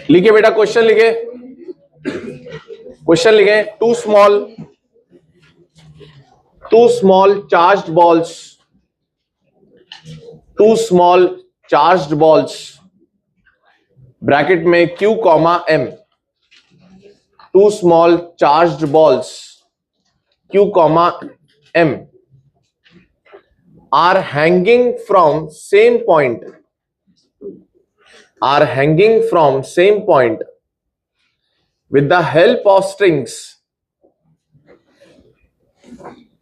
लिखे बेटा, क्वेश्चन लिखे, क्वेश्चन लिखे। Two small charged balls, two small charged balls, bracket में Q comma M, two small charged balls Q comma M are hanging from same point, are hanging from same point with the help of strings,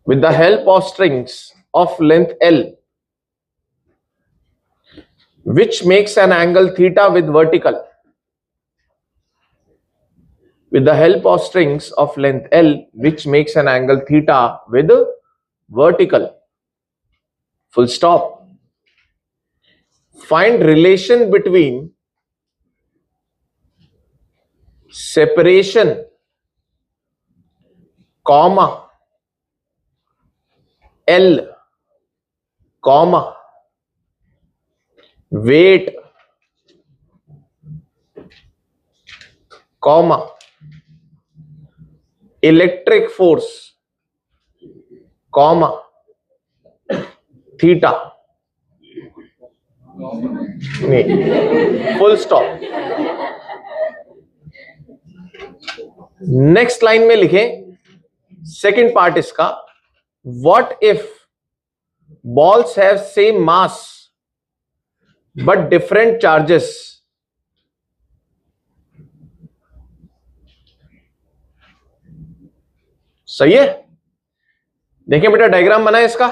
with the help of strings of length L, which makes an angle theta with vertical, with the help of strings of length L, which makes an angle theta with vertical, full stop. Find relation between separation, comma, L, comma, weight, comma, electric force, comma, theta. नहीं, full stop. Next line में लिखें second part इसका, what if balls have same mass but different charges. सही है, देखिए बेटा diagram बना है इसका,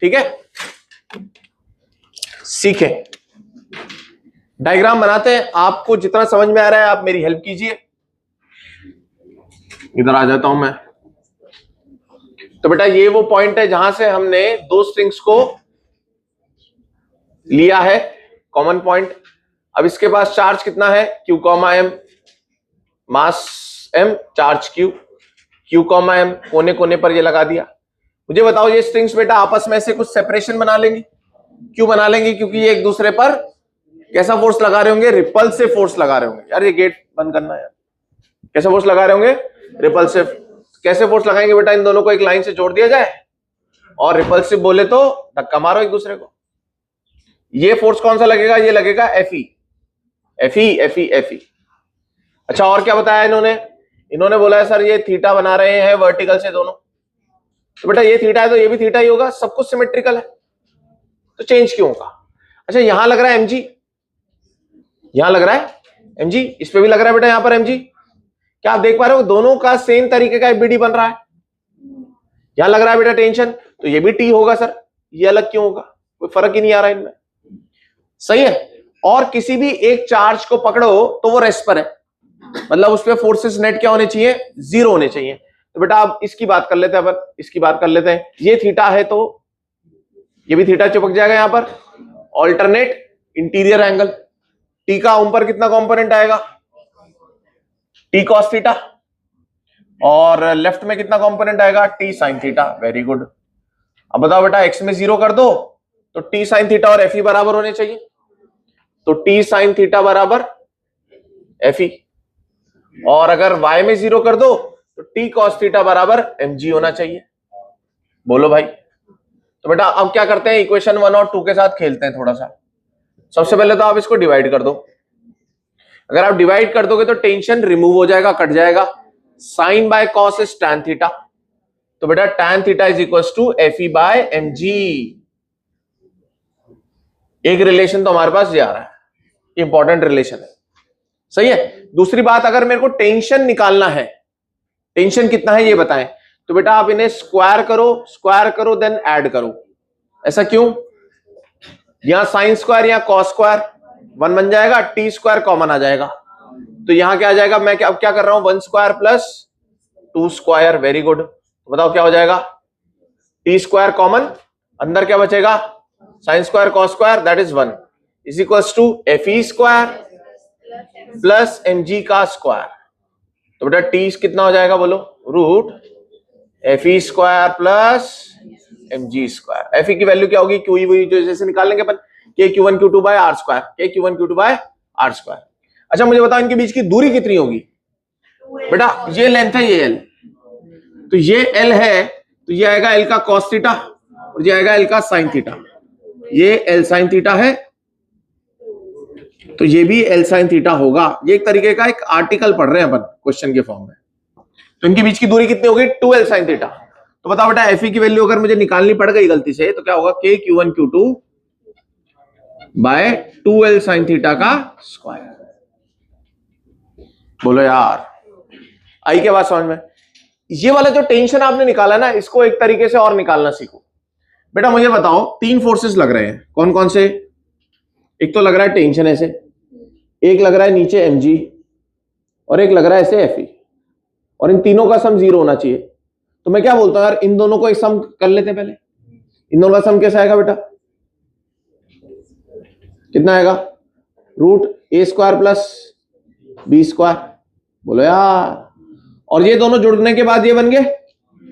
ठीक है। सीखें, डायग्राम बनाते हैं, आपको जितना समझ में आ रहा है आप मेरी हेल्प कीजिए। इधर आ जाता हूं मैं। तो बेटा ये वो पॉइंट है जहां से हमने दो स्ट्रिंग्स को लिया है, कॉमन पॉइंट। अब इसके पास चार्ज कितना है, Q कॉमा M, मास M, charge Q, Q comma M, कोने कोने पर ये लगा दिया। मुझे बताओ ये स्ट्रिंग्स बेटा आपस में से कुछ सेपरेशन बना लेंगी, क्यों बना लेंगे? क्योंकि ये एक दूसरे पर कैसा फोर्स लगा रहे होंगे, रिपल्सिव फोर्स लगा रहे होंगे। यार ये गेट बंद करना है यार। कैसा फोर्स लगा रहे होंगे, रिपल्सिव। कैसे फोर्स लगाएंगे बेटा, इन दोनों को एक लाइन से जोड़ दिया जाए और रिपल्सिव बोले तो धक्का मारो एक दूसरे को। ये फोर्स कौन सा लगेगा, ये लगेगा Fe, Fe, Fe, Fe। अच्छा और क्या बताया इन्होंने, इन्होंने बोला है सर ये थीटा बना रहे हैं वर्टिकल से दोनों। तो बेटा ये थीटा है तो ये भी थीटा ही होगा, सब कुछ सिमेट्रिकल है, तो चेंज क्यों होगा? अच्छा यहां लग रहा है mg, यहां लग रहा है mg, इस पे भी लग रहा है बेटा यहां पर mg। क्या आप देख पा रहे हो दोनों का सेम तरीके का FBD बन रहा है। यहां लग रहा है बेटा टेंशन, तो ये भी T होगा सर, ये अलग क्यों होगा? कोई फर्क ही नहीं आ रहा इनमें, सही है। और किसी भी एक चार्ज को पकड़ो तो वो रेस्ट पर है, मतलब उस पर फोर्सेस नेट क्या होने चाहिए, जीरो होने चाहिए। तो बेटा अब इसकी बात कर लेते हैं, अपन इसकी बात कर लेते हैं। ये थीटा है तो ये भी थीटा चिपक जाएगा यहां पर, ऑल्टरनेट इंटीरियर एंगल। टी का ऊपर कितना कंपोनेंट आएगा, टी कॉस थीटा, और लेफ्ट में कितना कंपोनेंट आएगा, T sine theta. Very good. अब बताओ बेटा एक्स में 0 कर दो तो टी साइन थीटा और एफ बराबर होने चाहिए, तो टी साइन थीटा बराबर एफ, और अगर y में 0 कर दो तो टी कॉस थीटा बराबर mg होना चाहिए। बोलो भाई। तो बेटा अब क्या करते हैं, इक्वेशन 1 और 2 के साथ खेलते हैं थोड़ा सा। सबसे पहले तो आप इसको डिवाइड कर दो। अगर आप डिवाइड कर दोगे तो टेंशन रिमूव हो जाएगा, कट जाएगा। Sine by cos is tan theta, तो बेटा tan theta is equal to F E by M G. एक रिलेशन तो हमारे पास ये आ रहा है, इंपॉर्टेंट रिलेशन है, सही है। दूसरी बात, अगर मेरे को टेंशन निकालना है, टेंशन कितना है ये बताएं, तो बेटा आप इन्हें स्क्वायर करो देन ऐड करो। ऐसा क्यों? यहां साइन स्क्वायर या कॉस स्क्वायर 1 बन जाएगा, टी स्क्वायर कॉमन आ जाएगा, तो यहां क्या आ जाएगा, मैं अब क्या कर रहा हूं, 1 square plus 2 square. Very good. तो बताओ क्या हो जाएगा, टी स्क्वायर कॉमन, अंदर क्या बचेगा, sine square cos square, that is 1 is equals to F E square plus M G का स्क्वायर। तो बेटा टी कितना हो जाएगा बोलो, root F E square plus M G square. F E की वैल्यू क्या होगी, क्यू ई, वही जो जैसे निकाल लेंगे अपन। K Q one Q two by R square, K Q one Q two by R square. अच्छा मुझे बताओ इनके बीच की दूरी कितनी होगी बेटा, ये लेंथ है ये एल, तो ये एल है तो ये आएगा एल का कॉस थीटा और ये आएगा एल का साइन थीटा, ये एल साइन थीटा है तो ये भी एल साइन थीटा होगा। ये एक तरीके का एक आर्टिकल पढ़ रहे हैं अपन क्वेश्चन के फॉर्म में। तो इनके बीच की दूरी कितनी होगी, 2l साइन थीटा। तो बताओ बेटा एफ की वैल्यू अगर मुझे निकालनी पड़ गई गलती से तो क्या होगा, K Q one Q two by 2l sine theta का स्क्वायर। बोलो यार आई के बात समझ में। ये वाला जो टेंशन आपने निकाला ना, इसको एक तरीके से और निकालना सीखो। बेटा मुझे बताओ तीन फोर्सेस लग रहे हैं, कौन कौन से। एक तो लग रहा है टेंशन ऐसे, एक लग रहा है नीचे mg और एक लग रहा है ऐसे Fe, और इन तीनों का सम 0 होना चाहिए। तो मैं क्या बोलता हूं यार, इन दोनों को एक सम कर लेते हैं पहले। इन दोनों का सम कैसा आएगा बेटा, कितना आएगा, root A square plus B square. बोलो यार, और ये दोनों जुड़ने के बाद ये बन गए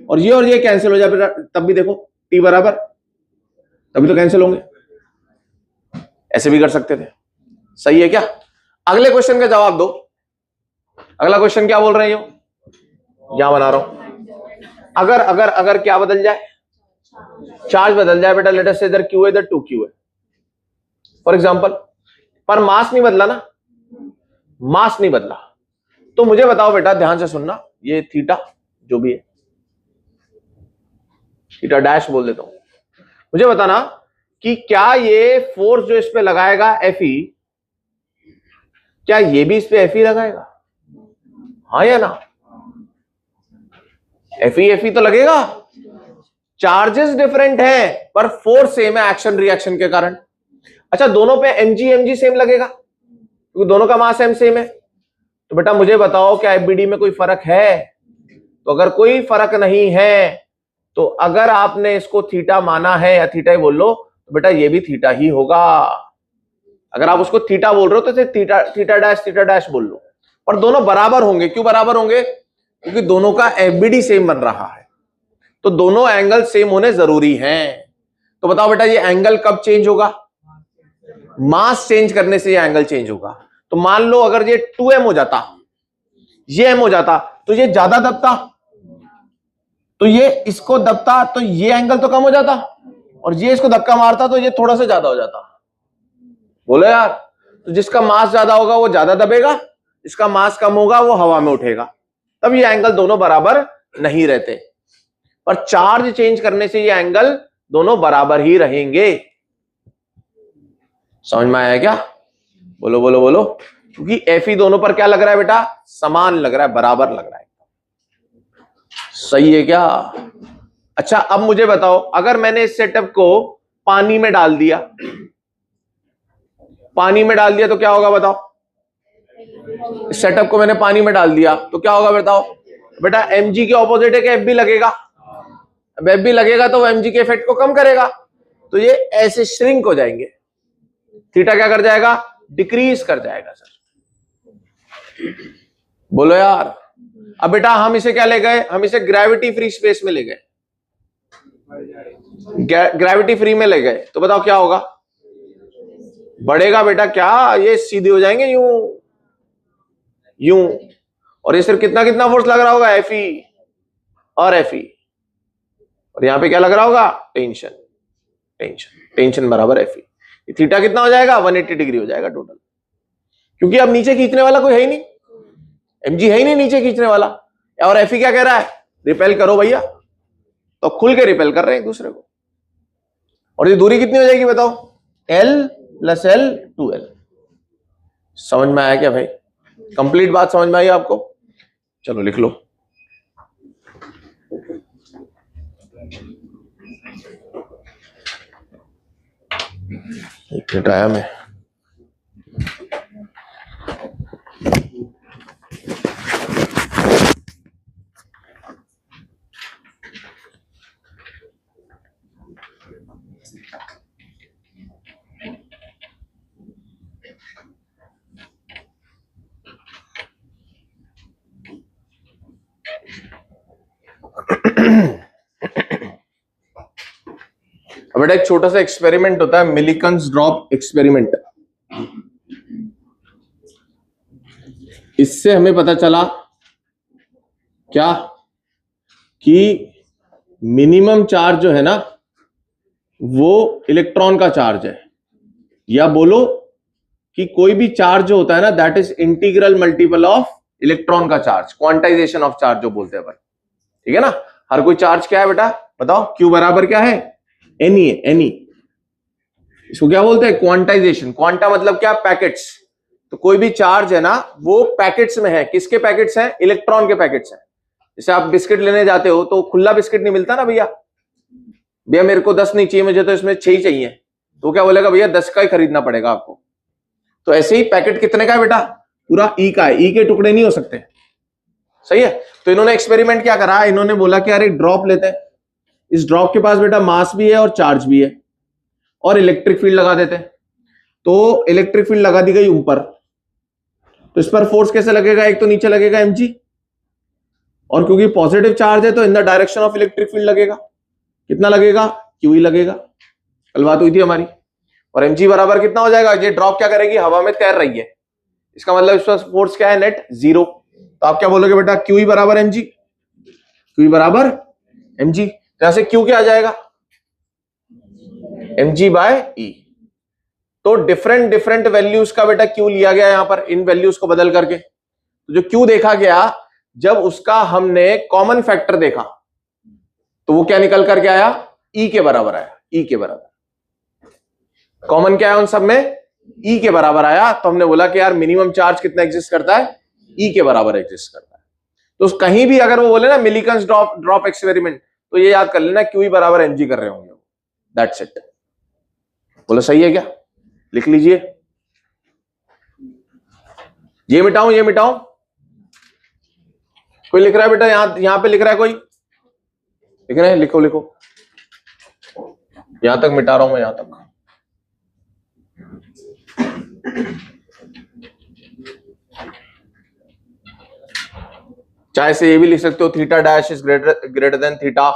और ये कैंसिल हो जाए बेटा, तब भी देखो टी बराबर, तभी तो कैंसिल होंगे। ऐसे भी कर सकते थे, सही है क्या। अगले क्वेश्चन का जवाब दो। अगला क्वेश्चन क्या बोल रहे हो, यहां बना रहा हूं। अगर अगर अगर क्या बदल जाए, चार्ज बदल जाए बेटा, लेट अस से इधर क्यू है इधर 2q है फॉर एग्जांपल, पर मास नहीं बदला ना, मास नहीं बदला। तो मुझे बताओ बेटा, ध्यान से सुनना, ये थीटा जो भी है, थीटा डैश बोल देता हूं, मुझे बताना कि क्या ये फोर्स जो इस पे लगाएगा Fe, क्या ये भी इस पे Fe लगाएगा, हाँ या ना। Fe तो लगेगा, चार्जेस डिफरेंट है पर फोर्स सेम है एक्शन रिएक्शन के कारण। अच्छा दोनों पे mg सेम लगेगा क्योंकि दोनों का मास m सेम है। तो बेटा मुझे बताओ क्या FBD में कोई फर्क है, तो अगर कोई फर्क नहीं है तो अगर आपने इसको थीटा माना है या थीटा ही बोल लो, तो बेटा ये भी थीटा ही होगा। अगर आप उसको थीटा बोल रहे हो तो थीटा डैश बोल लो, पर दोनों बराबर होंगे। क्यों बराबर होंगे, क्योंकि दोनों का FBD सेम बन रहा है, तो दोनों एंगल सेम होने जरूरी हैं। तो बताओ बेटा ये एंगल कब चेंज होगा, मास चेंज करने से ये एंगल चेंज होगा। तो मान लो अगर ये 2m हो जाता, ये m हो जाता, तो ये ज्यादा दबता, तो ये इसको दबता, तो ये एंगल तो कम हो जाता, और ये इसको धक्का मारता तो ये थोड़ा सा ज्यादा हो जाता। बोलो यार, तो जिसका मास ज्यादा होगा वो ज्यादा दबेगा, जिसका मास कम होगा वो हवा में उठेगा, तब ये एंगल दोनों बराबर नहीं रहते। पर चार्ज चेंज करने से ये एंगल दोनों बराबर ही रहेंगे। समझ में आया क्या, बोलो बोलो बोलो। क्योंकि Fe दोनों पर क्या लग रहा है बेटा, समान लग रहा है, बराबर लग रहा है। सही है क्या। अच्छा अब मुझे बताओ, अगर मैंने इस सेटअप को पानी में डाल दिया, पानी में डाल दिया तो क्या होगा बताओ। इस सेटअप को मैंने पानी में डाल दिया तो क्या होगा बताओ। बेटा mg के ऑपोजिट है कि Fb लगेगा, अब Fb लगेगा तो वो mg के इफेक्ट को कम करेगा, तो ये ऐसे श्रिंक हो जाएंगे। थीटा क्या कर जाएगा, डिक्रीज कर जाएगा सर। बोलो यार। अब बेटा हम इसे क्या ले गए, हम इसे ग्रेविटी फ्री स्पेस में ले गए, ग्रेविटी फ्री में ले गए, तो बताओ क्या होगा, बढ़ेगा बेटा। क्या ये सीधे हो जाएंगे यूं यूं, और ये सिर्फ कितना कितना फोर्स लग रहा होगा, Fe और Fe, और यहां पे क्या लग रहा होगा, टेंशन। टेंशन बराबर Fe। थीटा कितना हो जाएगा, 180 डिग्री हो जाएगा टोटल, क्योंकि अब नीचे खींचने वाला कोई है ही नहीं, mg है ही नहीं नीचे खींचने वाला। और Fe क्या कह रहा है, रिपेल करो भैया, तो खुल के रिपेल कर रहे हैं एक दूसरे को। और ये दूरी कितनी हो जाएगी बताओ, L + L 2l। समझ में आया क्या भाई, कंप्लीट बात समझ में आई आपको। चलो लिख लो। एक मिनट आया मैं। अब बेटा एक छोटा सा एक्सपेरिमेंट होता है, मिलिकन्स ड्रॉप एक्सपेरिमेंट। इससे हमें पता चला क्या कि मिनिमम चार्ज जो है ना वो इलेक्ट्रॉन का चार्ज है, या बोलो कि कोई भी चार्ज जो होता है ना that is integral multiple of electron का चार्ज, क्वांटाइजेशन ऑफ चार्ज जो बोलते हैं भाई, ठीक है ना। हर कोई चार्ज क्या है बेटा बताओ, Q बराबर क्या है, N है, N। इसको क्या बोलते हैं, क्वांटाइजेशन। क्वांटा मतलब क्या, पैकेट्स। तो कोई भी चार्ज है ना वो पैकेट्स में है। किसके पैकेट्स हैं, इलेक्ट्रॉन के पैकेट्स हैं। जैसे आप बिस्किट लेने जाते हो तो खुला बिस्किट नहीं मिलता ना भैया, भैया मेरे को 10 नहीं चाहिए, मुझे तो इसमें 6 ही चाहिए, तो क्या बोलेगा, भैया 10 का ही खरीदना पड़ेगा आपको। तो ऐसे ही पैकेट कितने का है बेटा, पूरा ई का है, ई के टुकड़े नहीं हो सकते, सही है। तो इन्होंने एक्सपेरिमेंट क्या करा, इन्होंने बोला कि यार एक ड्रॉप लेते हैं, इस ड्रॉप के पास बेटा मास भी है और चार्ज भी है, और इलेक्ट्रिक फील्ड लगा देते हैं। तो इलेक्ट्रिक फील्ड लगा दी गई ऊपर, तो इस पर फोर्स कैसे लगेगा, एक तो नीचे लगेगा mg, और क्योंकि पॉजिटिव चार्ज है तो in the direction of electric field लगेगा, कितना लगेगा, q ही लगेगा। कल बात हुई थी हमारी। और mg बराबर कितना हो जाएगा, ये ड्रॉप क्या करेगी, हवा में तैर रही है, इसका मतलब इस पर फोर्स क्या है, नेट 0। तो आप क्या बोलोगे बेटा, q बराबर mg, q बराबर mg। तो यहां से q क्या आ जाएगा, mg बाय e। तो डिफरेंट डिफरेंट वैल्यूज का बेटा q लिया गया यहां पर, इन वैल्यूज को बदल करके। तो जो q देखा गया, जब उसका हमने कॉमन फैक्टर देखा तो वो क्या निकल करके आया, e के बराबर आया, e के बराबर। कॉमन क्या है उन सब में, e के बराबर आया। तो हमने बोला कि यार मिनिमम चार्ज कितना एग्जिस्ट करता है, e के बराबर एग्जिस्ट करता है। तो कहीं भी अगर वो बोले ना मिलिकन्स ड्रॉप एक्सपेरिमेंट, तो ये याद कर लेना q बराबर mg कर रहे होंगे, दैट्स इट। बोलो सही है क्या, लिख लीजिए। ये मिटाऊं, ये मिटाऊं, कोई लिख रहा है बेटा, यहां पे लिख रहा है कोई, लिख रहे हैं, लिखो लिखो, यहां तक मिटा रहा हूं मैं, यहां तक। चाहे से ये भी लिख सकते हो, theta dash is greater than theta.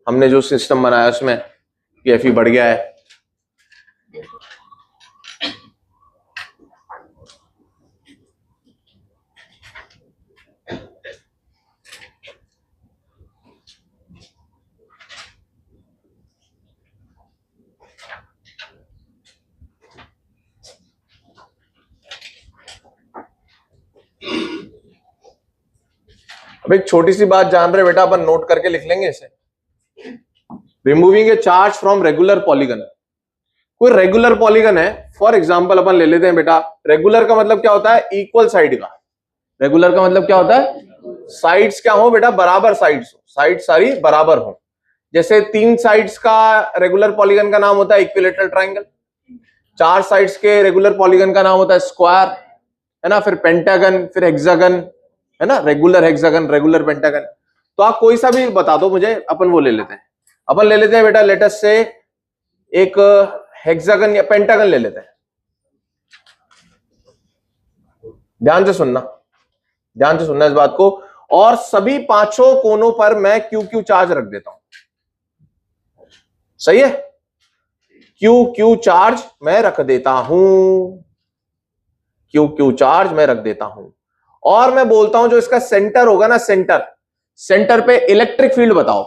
हमने जो सिस्टम बनाया उसमें एफ ई बढ़ गया है। अब एक छोटी सी बात जान रहे बेटा, अपन नोट करके लिख लेंगे इसे। Removing A charge from regular polygon. कोई रेगुलर पॉलीगन है, फॉर एग्जांपल अपन ले लेते हैं बेटा, रेगुलर का मतलब क्या होता है, इक्वल साइड का। रेगुलर का मतलब क्या होता है, साइड्स क्या हो बेटा, बराबर साइड्स हो, साइड सारी बराबर हो। जैसे 3 साइड्स का रेगुलर पॉलीगन का नाम होता है इक्विलेटरल ट्राइंगल, 4 साइड्स के रेगुलर पॉलीगन का नाम होता है स्क्वायर, है ना, फिर पेंटागन, फिर हेक्सागन, है ना, रेगुलर हेक्सागन, रेगुलर पेंटागन। तो आप कोई सा भी बता दो मुझे, अपन वो ले लेते हैं। अपन ले लेते हैं बेटा लेटेस्ट से एक हेक्सागन या पेंटागन ले लेते हैं। ध्यान से सुनना, ध्यान से सुनना इस बात को। और सभी 5 कोनों पर मैं क्यू क्यू चार्ज रख देता हूं, सही है, क्यू क्यू चार्ज मैं रख देता हूं, क्यू क्यू चार्ज मैं रख देता हूं। और मैं बोलता हूं जो इसका सेंटर होगा ना, सेंटर पे इलेक्ट्रिक फील्ड बताओ।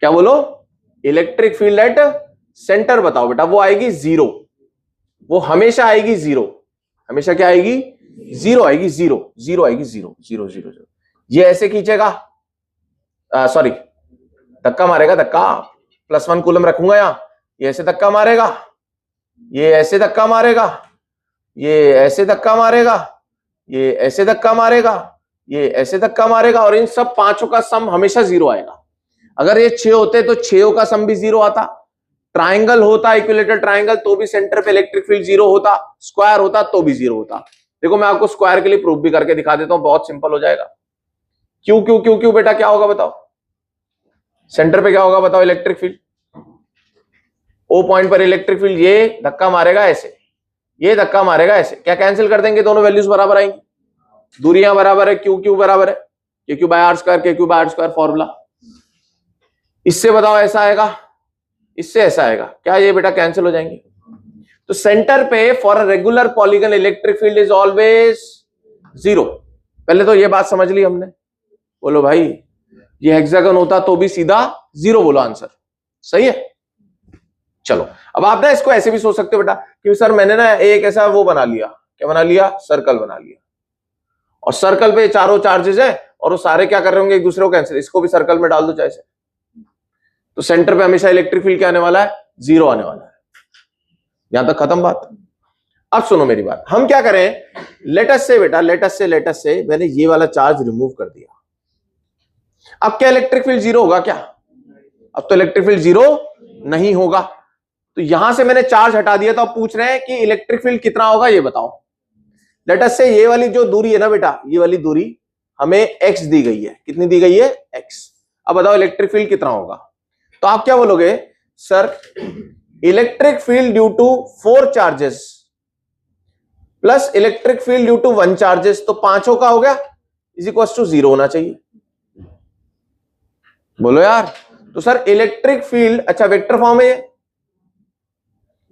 क्या बोलो, इलेक्ट्रिक फील्ड एट सेंटर बताओ बेटा। वो आएगी 0, वो हमेशा आएगी 0, हमेशा क्या आएगी, 0 आएगी, 0 आएगी, 0। ये ऐसे खींचेगा, सॉरी धक्का मारेगा, धक्का, +1 कूलम रखूंगा यहां, ये ऐसे धक्का मारेगा, ये ऐसे धक्का मारेगा, ये ऐसे धक्का मारेगा, ये ऐसे धक्का मारेगा, ये ऐसे धक्का मारेगा, और इन सब 5 का सम हमेशा 0 आएगा। अगर ये 6 होते तो 6 का सम भी 0 आता। ट्राइंगल होता, इक्विलेटरल ट्राइंगल, तो भी सेंटर पे इलेक्ट्रिक फील्ड 0 होता। स्क्वायर होता तो भी 0 होता। देखो मैं आपको स्क्वायर के लिए प्रूफ भी करके दिखा देता हूं, बहुत सिंपल हो जाएगा। क्यू क्यू क्यू क्यू बेटा क्या होगा बताओ, सेंटर पे क्या होगा बताओ, इलेक्ट्रिक फील्ड। ओ पॉइंट पर इलेक्ट्रिक फील्ड, ये धक्का मारेगा ऐसे, ये धक्का मारेगा ऐसे, क्या कैंसिल कर देंगे, दोनों वैल्यूज बराबर आएंगी, दूरियां बराबर है, क्यू क्यू बराबर है K Q by R square, K Q by R square formula. इससे बताओ ऐसा आएगा, इससे ऐसा आएगा क्या, ये बेटा कैंसिल हो जाएंगे। तो सेंटर पे for a regular polygon electric field is always 0। पहले तो ये बात समझ ली हमने। बोलो भाई ये हेक्सागन होता तो भी सीधा 0 बोलो आंसर, सही है। चलो अब आप ना इसको ऐसे भी सोच सकते हो बेटा कि सर मैंने ना एक ऐसा वो बना लिया, क्या बना लिया, सर्कल बना लिया, और सर्कल पे चारों चार्जेस हैं और वो सारे क्या कर रहे होंगे, एक दूसरे को कैंसिल, इसको भी सर्कल में डाल दो चाहे से। तो सेंटर पे हमेशा इलेक्ट्रिक फील्ड क्या आने वाला है, 0 आने वाला है। यहां तक खत्म बात। अब सुनो मेरी बात, हम क्या करें, लेटस से बेटा, लेटस से मैंने ये वाला चार्ज रिमूव कर दिया। अब क्या इलेक्ट्रिक फील्ड 0 होगा क्या? अब तो इलेक्ट्रिक फील्ड 0 नहीं होगा। तो यहां से मैंने चार्ज हटा दिया, तो अब पूछ रहे हैं कि इलेक्ट्रिक फील्ड कितना होगा, ये बताओ। लेटस से ये वाली जो दूरी है ना बेटा, ये वाली दूरी हमें x दी गई है, कितनी दी गई है, x। अब बताओ इलेक्ट्रिक फील्ड कितना होगा। तो आप क्या बोलोगे, sir electric field due to 4 charges plus electric field due to 1 charges, तो 5 का हो गया, इज इक्वल टू 0 होना चाहिए। बोलो यार। तो सर इलेक्ट्रिक फील्ड, अच्छा वेक्टर फॉर्म है ये,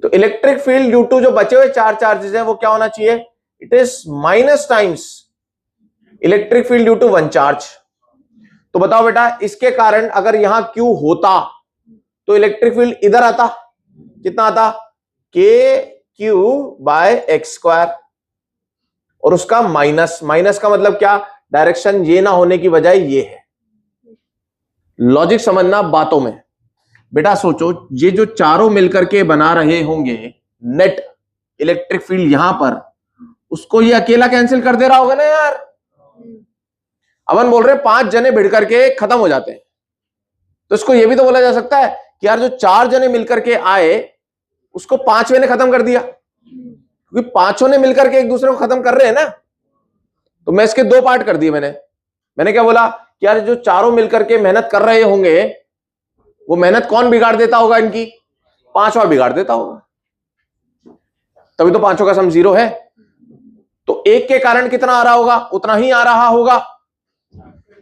तो इलेक्ट्रिक फील्ड ड्यू टू जो बचे हुए 4 चार्जेस हैं वो क्या होना चाहिए, it is minus times electric field due to 1 charge. तो बताओ बेटा इसके कारण अगर यहां Q होता तो इलेक्ट्रिक फील्ड इधर आता, कितना आता, KQ/x², और उसका माइनस, माइनस का मतलब क्या, डायरेक्शन ये ना होने की बजाय ये है। लॉजिक समझना बातों में बेटा। सोचो ये जो चारों मिलकर के बना रहे होंगे नेट इलेक्ट्रिक फील्ड यहां पर, उसको ये अकेला कैंसिल कर दे रहा होगा ना यार। अपन बोल रहे 5 जने भिड़ करके खत्म हो जाते हैं, तो इसको ये भी तो बोला जा सकता है कि यार जो 4 जने मिलकर के आए उसको 5वें ने खत्म कर दिया, क्योंकि 5 ने मिलकर के एक दूसरे को खत्म कर रहे हैं ना। तो मैं इसके 2 पार्ट कर दिए। मैंने क्या बोला कि यार जो चारों मिलकर के मेहनत कर रहे होंगे, वो मेहनत कौन बिगाड़ देता होगा इनकी, 5वां बिगाड़ देता होगा, तभी तो 5 का सम 0 है। तो एक के कारण कितना आ रहा होगा, उतना ही आ रहा होगा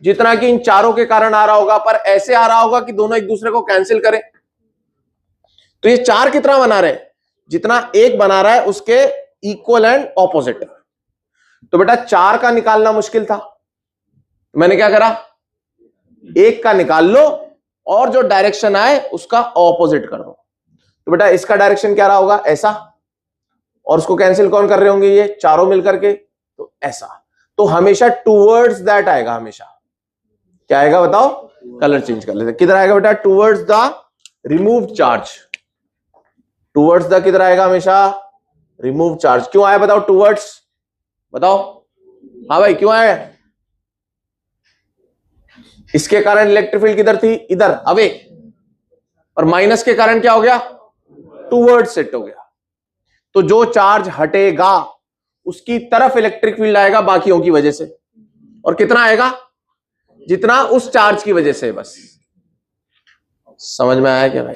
जितना कि इन चारों के कारण आ रहा होगा, पर ऐसे आ रहा होगा कि दोनों एक दूसरे को कैंसिल करें। तो ये 4 कितना बना रहे हैं, जितना एक बना रहा है उसके इक्वल एंड ऑपोजिट। तो बेटा 4 का निकालना मुश्किल था, मैंने क्या करा, 1 का निकाल लो और जो डायरेक्शन आए उसका ऑपोजिट कर दो। तो बेटा इसका डायरेक्शन क्या रहा होगा, ऐसा, और उसको कैंसिल कौन कर रहे होंगे, ये चारों मिलकर के, तो ऐसा। तो हमेशा टूवर्ड्स दैट आएगा, हमेशा क्या आएगा बताओ, कलर चेंज कर लेते, किधर आएगा बेटा, towards the removed charge. Towards the किधर आएगा, हमेशा रिमूव चार्ज। क्यों आया बताओ टूवर्ड्स, बताओ। हाँ भाई क्यों आया, इसके कारण इलेक्ट्रिक फील्ड किधर थी, इधर अवे, और माइनस के कारण क्या हो गया, टूवर्ड्स सेट हो गया। तो जो चार्ज हटेगा उसकी तरफ इलेक्ट्रिक फील्ड आएगा बाकियों की वजह से, और कितना आएगा, जितना उस चार्ज की वजह से। बस समझ में आया क्या भाई,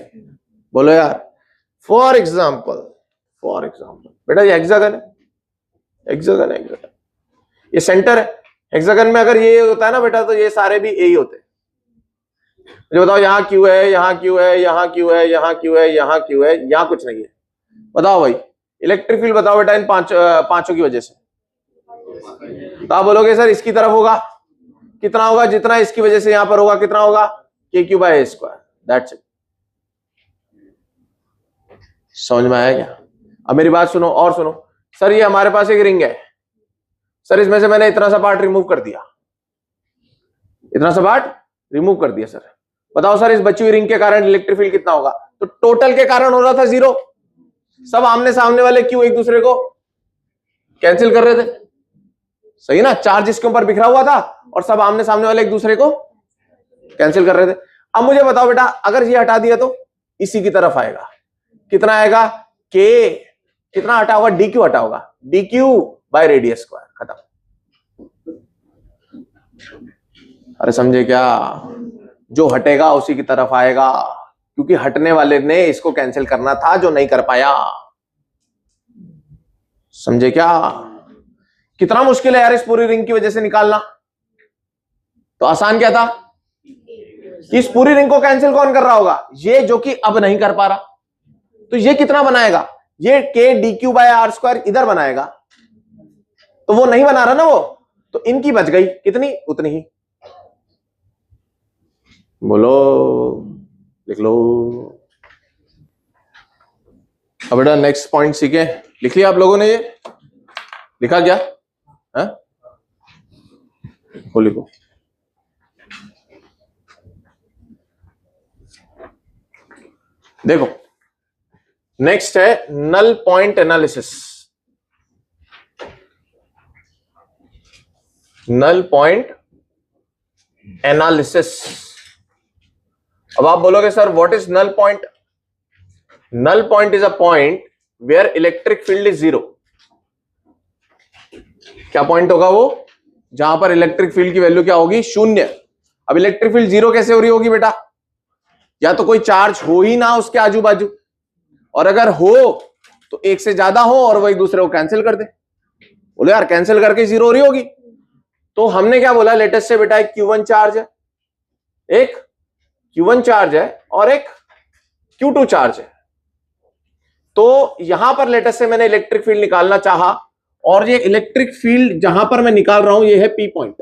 बोलो यार। फॉर एग्जाम्पल बेटा ये हेक्सागन है, हेक्सागन है, ये सेंटर है। हेक्सागन में अगर ये होता है ना बेटा, तो ये सारे भी यही होते हैं। मुझे बताओ यहाँ क्यू है, यहाँ क्यू है, यहाँ क्यू है, यहाँ क्यू है, यहाँ क्यू है, यहाँ कुछ नहीं है। बताओ भाई इलेक्ट्रिक फील्ड बताओ बेटा इन पांचों की वजह से। तो आप बोलोगे सर इसकी तरफ होगा, कितना होगा, जितना इसकी वजह से यहां पर होगा, कितना होगा, KQ/A²। That's it. समझ में आया क्या? अब मेरी बात सुनो और सुनो। सर ये हमारे पास एक रिंग है, सर इसमें से मैंने इतना सा पार्ट रिमूव कर दिया, इतना सा पार्ट रिमूव कर दिया। सर बताओ सर इस बची हुई रिंग के कारण इलेक्ट्रिक फील्ड कितना होगा? तो टोटल के कारण हो रहा था 0, सब आमने सामने वाले क्यों एक दूसरे को कैंसिल कर रहे थे, सही ना। चार्ज इसके ऊपर बिखरा हुआ था और सब आमने सामने वाले एक दूसरे को कैंसिल कर रहे थे। अब मुझे बताओ बेटा अगर ये हटा दिया तो इसी की तरफ आएगा, कितना आएगा, K कितना हटा होगा, DQ हटा होगा, DQ/रेडियस²। खत्म। अरे समझे क्या, जो हटेगा उसी की तरफ आएगा, क्योंकि हटने वाले ने इसको कैंसिल करना था जो नहीं कर पाया। समझे क्या? कितना मुश्किल है यार इस पूरी रिंग की वजह से निकालना। तो आसान क्या था, इस पूरी रिंग को कैंसिल कौन कर रहा होगा? ये जो कि अब नहीं कर पा रहा। तो ये कितना बनाएगा? ये k dq by R square इधर बनाएगा, तो वो नहीं बना रहा ना वो, तो इनकी बच गई कितनी? उतनी ही। बोलो, लिख लो। अब बेटा नेक्स्ट पॉइंट सीखे। लिख लिया आप लोगों ने? ये लिखा क्या है? वो लिखो। देखो नेक्स्ट है null point analysis. Null point analysis. अब आप बोलोगे sir what is null point? Null point is a point where electric field is zero. क्या पॉइंट होगा वो? जहां पर इलेक्ट्रिक फील्ड की वैल्यू क्या होगी? शून्य। अब इलेक्ट्रिक फील्ड जीरो कैसे हो रही होगी बेटा? या तो कोई चार्ज हो ही ना उसके आजू बाजू, और अगर हो तो एक से ज्यादा हो और वो एक दूसरे को कैंसिल कर दे। बोले यार कैंसिल करके जीरो हो रही होगी। तो हमने क्या बोला? लेटेस्ट से बेटा एक Q1 चार्ज है, एक Q1 चार्ज है और एक Q2 चार्ज है। तो यहां पर लेटेस्ट से मैंने इलेक्ट्रिक फील्ड निकालना चाहा, और ये इलेक्ट्रिक फील्ड जहां पर मैं निकाल रहा हूं ये है P पॉइंट।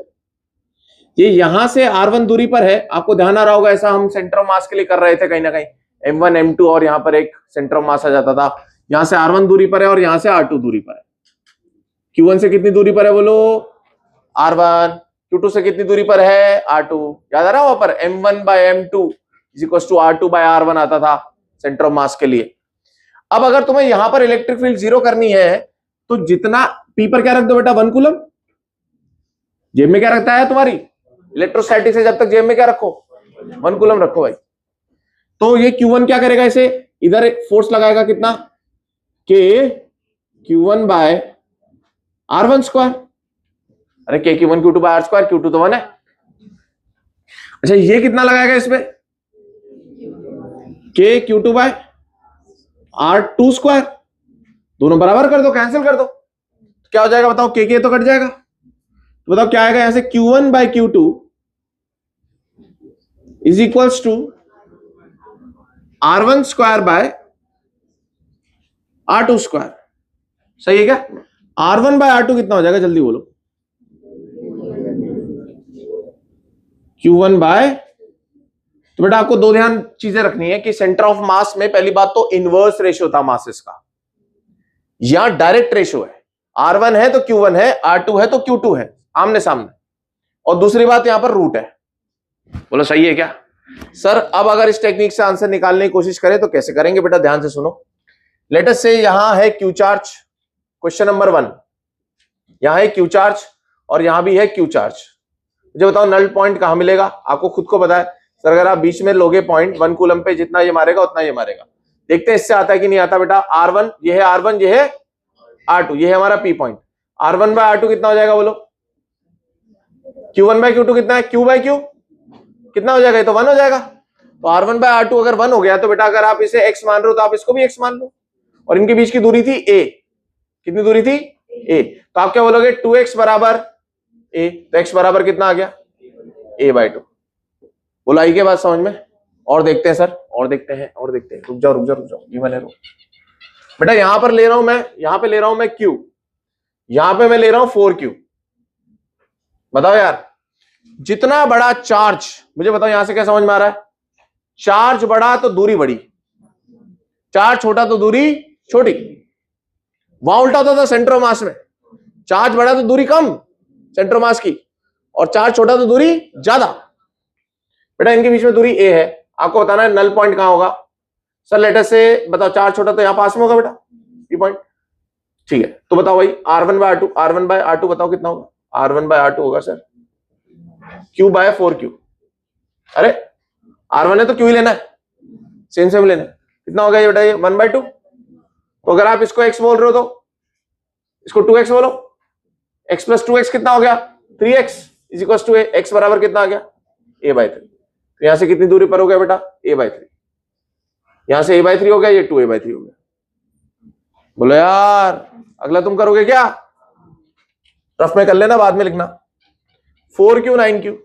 ये यहां से R1 दूरी पर है। आपको ध्यान आ रहा होगा, ऐसा हम सेंटर ऑफ मास के लिए कर रहे थे कहीं ना कहीं, M1 M2 और यहां पर एक सेंटर ऑफ मास आ जाता था। यहां से R1 दूरी पर है और यहां से R2 दूरी पर है। Q1 से कितनी दूरी पर है बोलो? R1। Q2 से कितनी दूरी पर है? R2। याद आ रहा है वहां पर M1 by M2 is equal to R2 by R1 आता था सेंटर ऑफ मास के लिए। अब अगर तुम्हें यहां पर इलेक्ट्रिक फील्ड जीरो करनी है तो जितना P पर क्या रख दो बेटा? 1 कूलम। जेब में क्या रखता है तुम्हारी? इलेक्ट्रोस्टैटिक से जब तक जेब में क्या रखो? 1 कूलम रखो भाई। तो ये Q1 क्या करेगा? इसे इधर एक फोर्स लगाएगा कितना? K Q1 by R1 square. अरे K Q1 Q2 by R square, Q2 तो 1 है। अच्छा ये कितना लगाएगा इसमें? K Q2 by R2 square. दोनों बराबर कर दो, कैंसिल कर दो, तो क्या हो जाएगा बताओ? K तो कट जाएगा। तो बताओ क्या आएगा यहां से? Q1 by Q2 is equals to R1 square by R2 square. सही है क्या? R1 बाय R2 कितना हो जाएगा? जल्दी बोलो। Q1 बाय, तो बेटा आपको दो ध्यान चीजें रखनी है कि सेंटर ऑफ मास में पहली बात तो इनवर्स रेशियो था मासेस का, यहां डायरेक्ट रेशियो है। R1 है तो Q1 है, R2 है तो Q2 है, आमने सामने। और दूसरी बात यहां पर रूट है। बोलो सही है क्या? सर अब अगर इस टेक्निक से आंसर निकालने की कोशिश करें तो कैसे करेंगे बेटा? ध्यान से सुनो। लेट अस से यहां है Q चार्ज, क्वेश्चन नंबर 1। यहां है Q चार्ज और यहां भी है Q चार्ज। मुझे बताओ नल पॉइंट कहां मिलेगा? आपको खुद को पता है सर, अगर आप बीच में लोगे पॉइंट 1 कूलम पे जितना ये मारेगा उतना ये मारेगा। देखते हैं इससे आता है कि नहीं आता बेटा। R1 ये है, R1 ये है R2, ये है हमारा P point. R1 bye R2 कितना हो जाएगा बोलो? Q1 बाय Q2 कितना है? Q बाय Q कितना हो जाएगा? ये तो 1 हो जाएगा। तो R1 बाय R2 अगर 1 हो गया तो बेटा अगर आप इसे x मान रहे हो तो आप इसको भी x मान लो। और इनके बीच की दूरी थी a। कितनी दूरी थी? a। तो आप क्या बोलोगे? 2x बराबर a। तो x बराबर कितना आ गया? a by 2। बोला आई के बात समझ में? और देखते हैं सर, और देखते हैं, और देखते हैं। रुक जाओ रुक जाओ रुक जाओ, ये बने रहो बेटा। यहां पर ले रहा हूं मैं, यहां पे ले रहा हूं मैं Q, यहां पे मैं ले रहा हूं 4Q। बताओ यार जितना बड़ा चार्ज, मुझे बताओ यहां से क्या समझ में आ रहा है? चार्ज बड़ा तो दूरी बड़ी, चार्ज छोटा तो दूरी छोटी। वहां उल्टा होता था सेंटर ऑफ मास में, चार्ज बड़ा तो दूरी कम सेंटर ऑफ मास की, और चार्ज छोटा तो दूरी ज्यादा। बेटा इनके बीच में दूरी a है, आपको बताना है नल पॉइंट कहां होगा। सर लेटर से बताओ, चार्ज छोटा तो यहां पास में होगा बेटा P पॉइंट। ठीक है, तो बताओ भाई R1 bye R2, R1 bye R2 बताओ कितना होगा? R1 बाय R2 होगा सर Q बाय 4Q। अरे R1 है तो Q ही लेना है, सेम सेम लेना है। कितना होगा ये बेटा? ये 1/2। तो अगर आप इसको x बोल रहे हो तो इसको 2x बोलो। x प्लस 2x कितना हो गया? 3x is equal to x बराबर कितना आ गया? a by 3। तो यहां से कितनी दूरी पर हो गया बेटा? a by 3। यहां से a बाय 3 हो गया, ये 2a बाय 3 हो गया। बोलो यार अगला तुम करोगे क्या? रफ में कर लेना, बाद में लिखना। 4Q 9Q।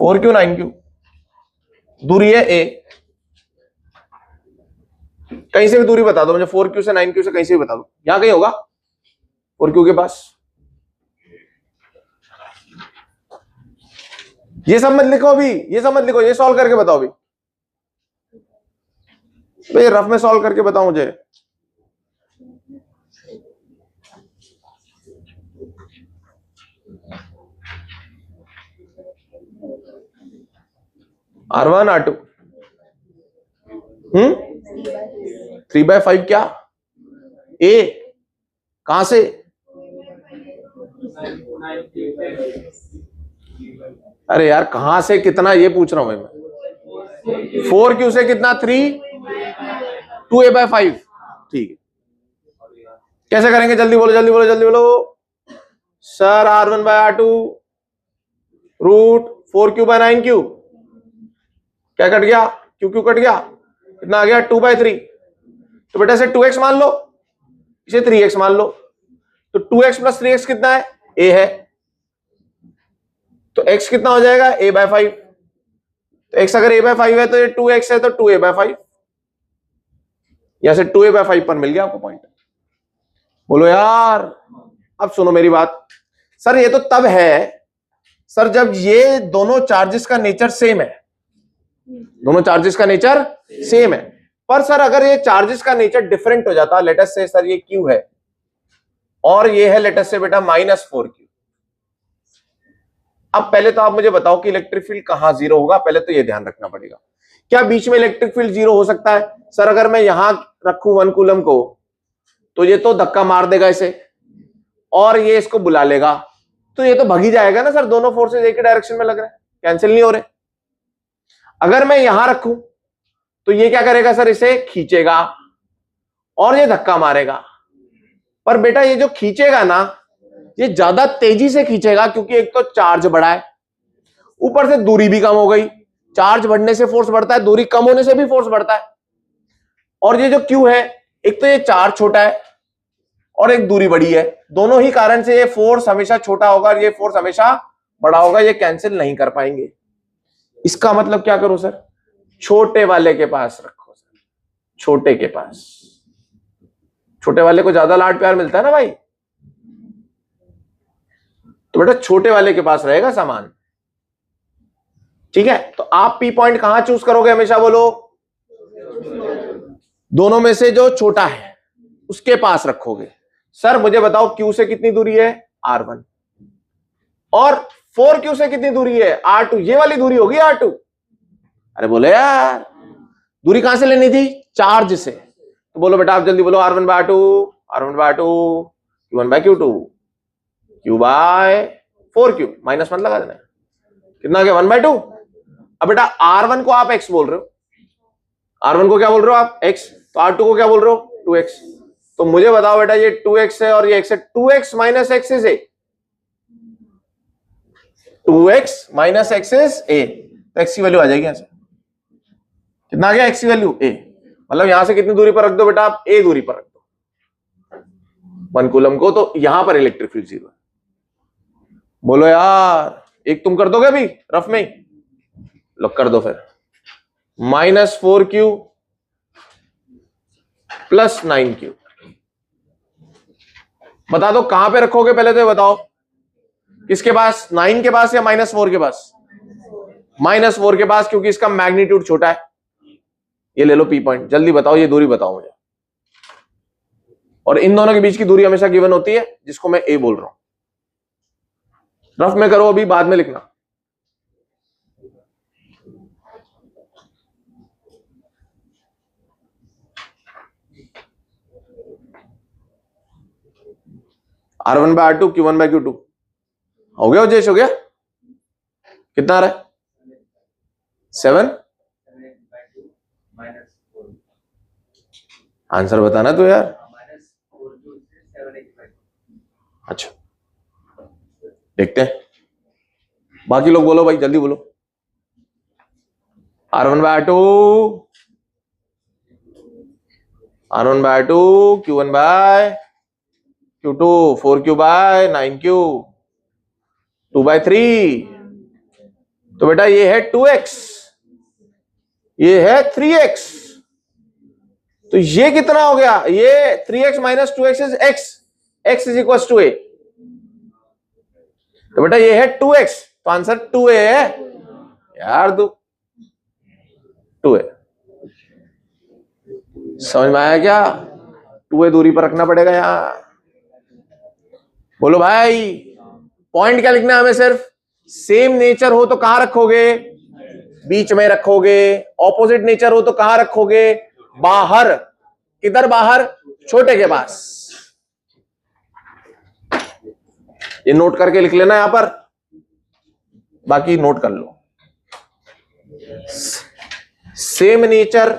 4Q 9Q, दूरी है A, कहीं से भी दूरी बता दो मुझे, 4Q से 9Q से कहीं से भी बता दो, यहां कहीं होगा 4Q के पास। ये सब मत लिखो अभी, ये सब मत लिखो, ये सॉल्व करके बताओ अभी, तो ये रफ में सॉल्व करके बताओ मुझे। R1 R2 3/5 क्या A, कहां से? अरे यार कहां से कितना, ये पूछ रहा हूं मैं। 4Q से कितना 3, 2A/5, ठीक है। कैसे करेंगे, जल्दी बोलो जल्दी बोलो जल्दी बोलो सर। R1/R2 रूट 4Q/9Q, क्या कट गया, QQ कट गया, कितना आ गया 2/3। तो बेटा इसे 2x मान लो, इसे 3x मान लो, तो 2x + 3x कितना है, A है, तो x कितना हो जाएगा A/5। तो x अगर A/5 है तो ये 2x है, तो 2A/5, यहां से 2A/5 पर मिल गया आपको पॉइंट। बोलो यार, अब सुनो मेरी बात सर, ये तो तब है सर जब ये दोनों चार्जेस का नेचर सेम है, दोनों चार्जेस का नेचर सेम है। पर सर अगर ये चार्जेस का नेचर डिफरेंट हो जाता, लेट अस से सर ये Q है और ये है लेट अस से बेटा -4Q। अब पहले तो आप मुझे बताओ कि इलेक्ट्रिक फील्ड कहां जीरो होगा, पहले तो ये ध्यान रखना पड़ेगा। क्या बीच में इलेक्ट्रिक फील्ड जीरो हो सकता है? सर अगर मैं यहां रखूं 1 कूलम को, तो ये तो धक्का मार देगा इसे और ये इसको बुला लेगा, तो ये तो भग ही जाएगा ना सर, दोनों फोर्सेस एक ही डायरेक्शन में लग रहे हैं, कैंसिल नहीं हो रहे। अगर मैं यहां रखूं तो ये क्या करेगा सर, इसे खींचेगा और ये धक्का मारेगा। पर बेटा ये जो खींचेगा ना, ये ज्यादा तेजी से खींचेगा, क्योंकि एक तो चार्ज बढ़ा है, ऊपर से दूरी भी कम हो गई। चार्ज बढ़ने से फोर्स बढ़ता है, दूरी कम होने से भी फोर्स बढ़ता है। और ये जो Q है, एक तो ये चार्ज छोटा है और एक दूरी बड़ी है, दोनों ही कारण से ये फोर्स हमेशा छोटा होगा और ये फोर्स हमेशा बड़ा होगा, ये कैंसिल नहीं कर पाएंगे। इसका मतलब क्या करो सर, छोटे वाले के पास रखो सर, छोटे के पास, छोटे वाले को ज्यादा लाड प्यार मिलता है ना भाई, तो बेटा छोटे वाले के पास रहेगा सामान, ठीक है। तो आप P पॉइंट कहां चूज करोगे हमेशा, बोलो दोनों में से जो छोटा है उसके पास रखोगे। सर मुझे बताओ Q से कितनी दूरी है, R1, और 4Q से कितनी दूरी है, R2, ये वाली दूरी होगी R2। अरे बोले यार दूरी कहां से लेनी थी, चार्ज से, तो बोलो बेटा आप जल्दी बोलो R1/R2, R1/R2, Q1/Q2, Q/4Q, minus मत लगा देना, कितना आ गया 1/2। अब बेटा R1 को आप x बोल रहे हो, R1 को क्या बोल रहे हो आप, x, तो R2 को क्या बोल रहे हो, 2x। तो मुझे बताओ बेटा ये 2x है और ये x है, 2x - x is a, 2x - x is a, तो x की वैल्यू आ जाएगी यहां से, कितना आ गया x की वैल्यू a, मतलब यहां से कितनी दूरी पर रख दो बेटा आप, a दूरी पर रख दो 1 कूलम को, तो यहां पर इलेक्ट्रिक फील्ड जीरो है। बोलो यार, एक तुम कर दोगे अभी रफ में ही, लो कर दो फिर, -4Q + 9Q, बता दो कहां पे रखोगे, पहले तो बताओ किसके पास, 9 के पास या -4 के पास, -4 के पास, क्योंकि इसका मैग्नीट्यूड छोटा है। ये ले लो P पॉइंट, जल्दी बताओ ये दूरी बताओ मुझे, और इन दोनों के बीच की दूरी हमेशा गिवन होती है, जिसको मैं A बोल रहा हूं। रफ में करो अभी, बाद में लिखना। R1/R2, Q1/Q2 हो गया, उजेश हो गया, कितना आ रहा है 7, आंसर बताना तो यार। अच्छा देखते हैं, बाकी लोग बोलो भाई, जल्दी बोलो। R1/R2, R1/R2, Q1/Q2, 4Q/9Q, 2/3, तो बेटा ये है 2x, ये है 3x, तो ये कितना हो गया, ये 3x minus 2x is x, x is equal to a। तो बेटा ये है 2x, तो आंसर 2a है यार, 2a। समझ में आया क्या? 2a दूरी पर रखना पड़ेगा यहां। बोलो भाई, पॉइंट क्या लिखना है हमें? सिर्फ सेम नेचर हो तो कहां रखोगे? बीच में रखोगे। ऑपोजिट नेचर हो तो कहां रखोगे? बाहर। किधर बाहर? छोटे के पास। ये नोट करके लिख लेना यहां पर, बाकी नोट कर लो। सेम नेचर,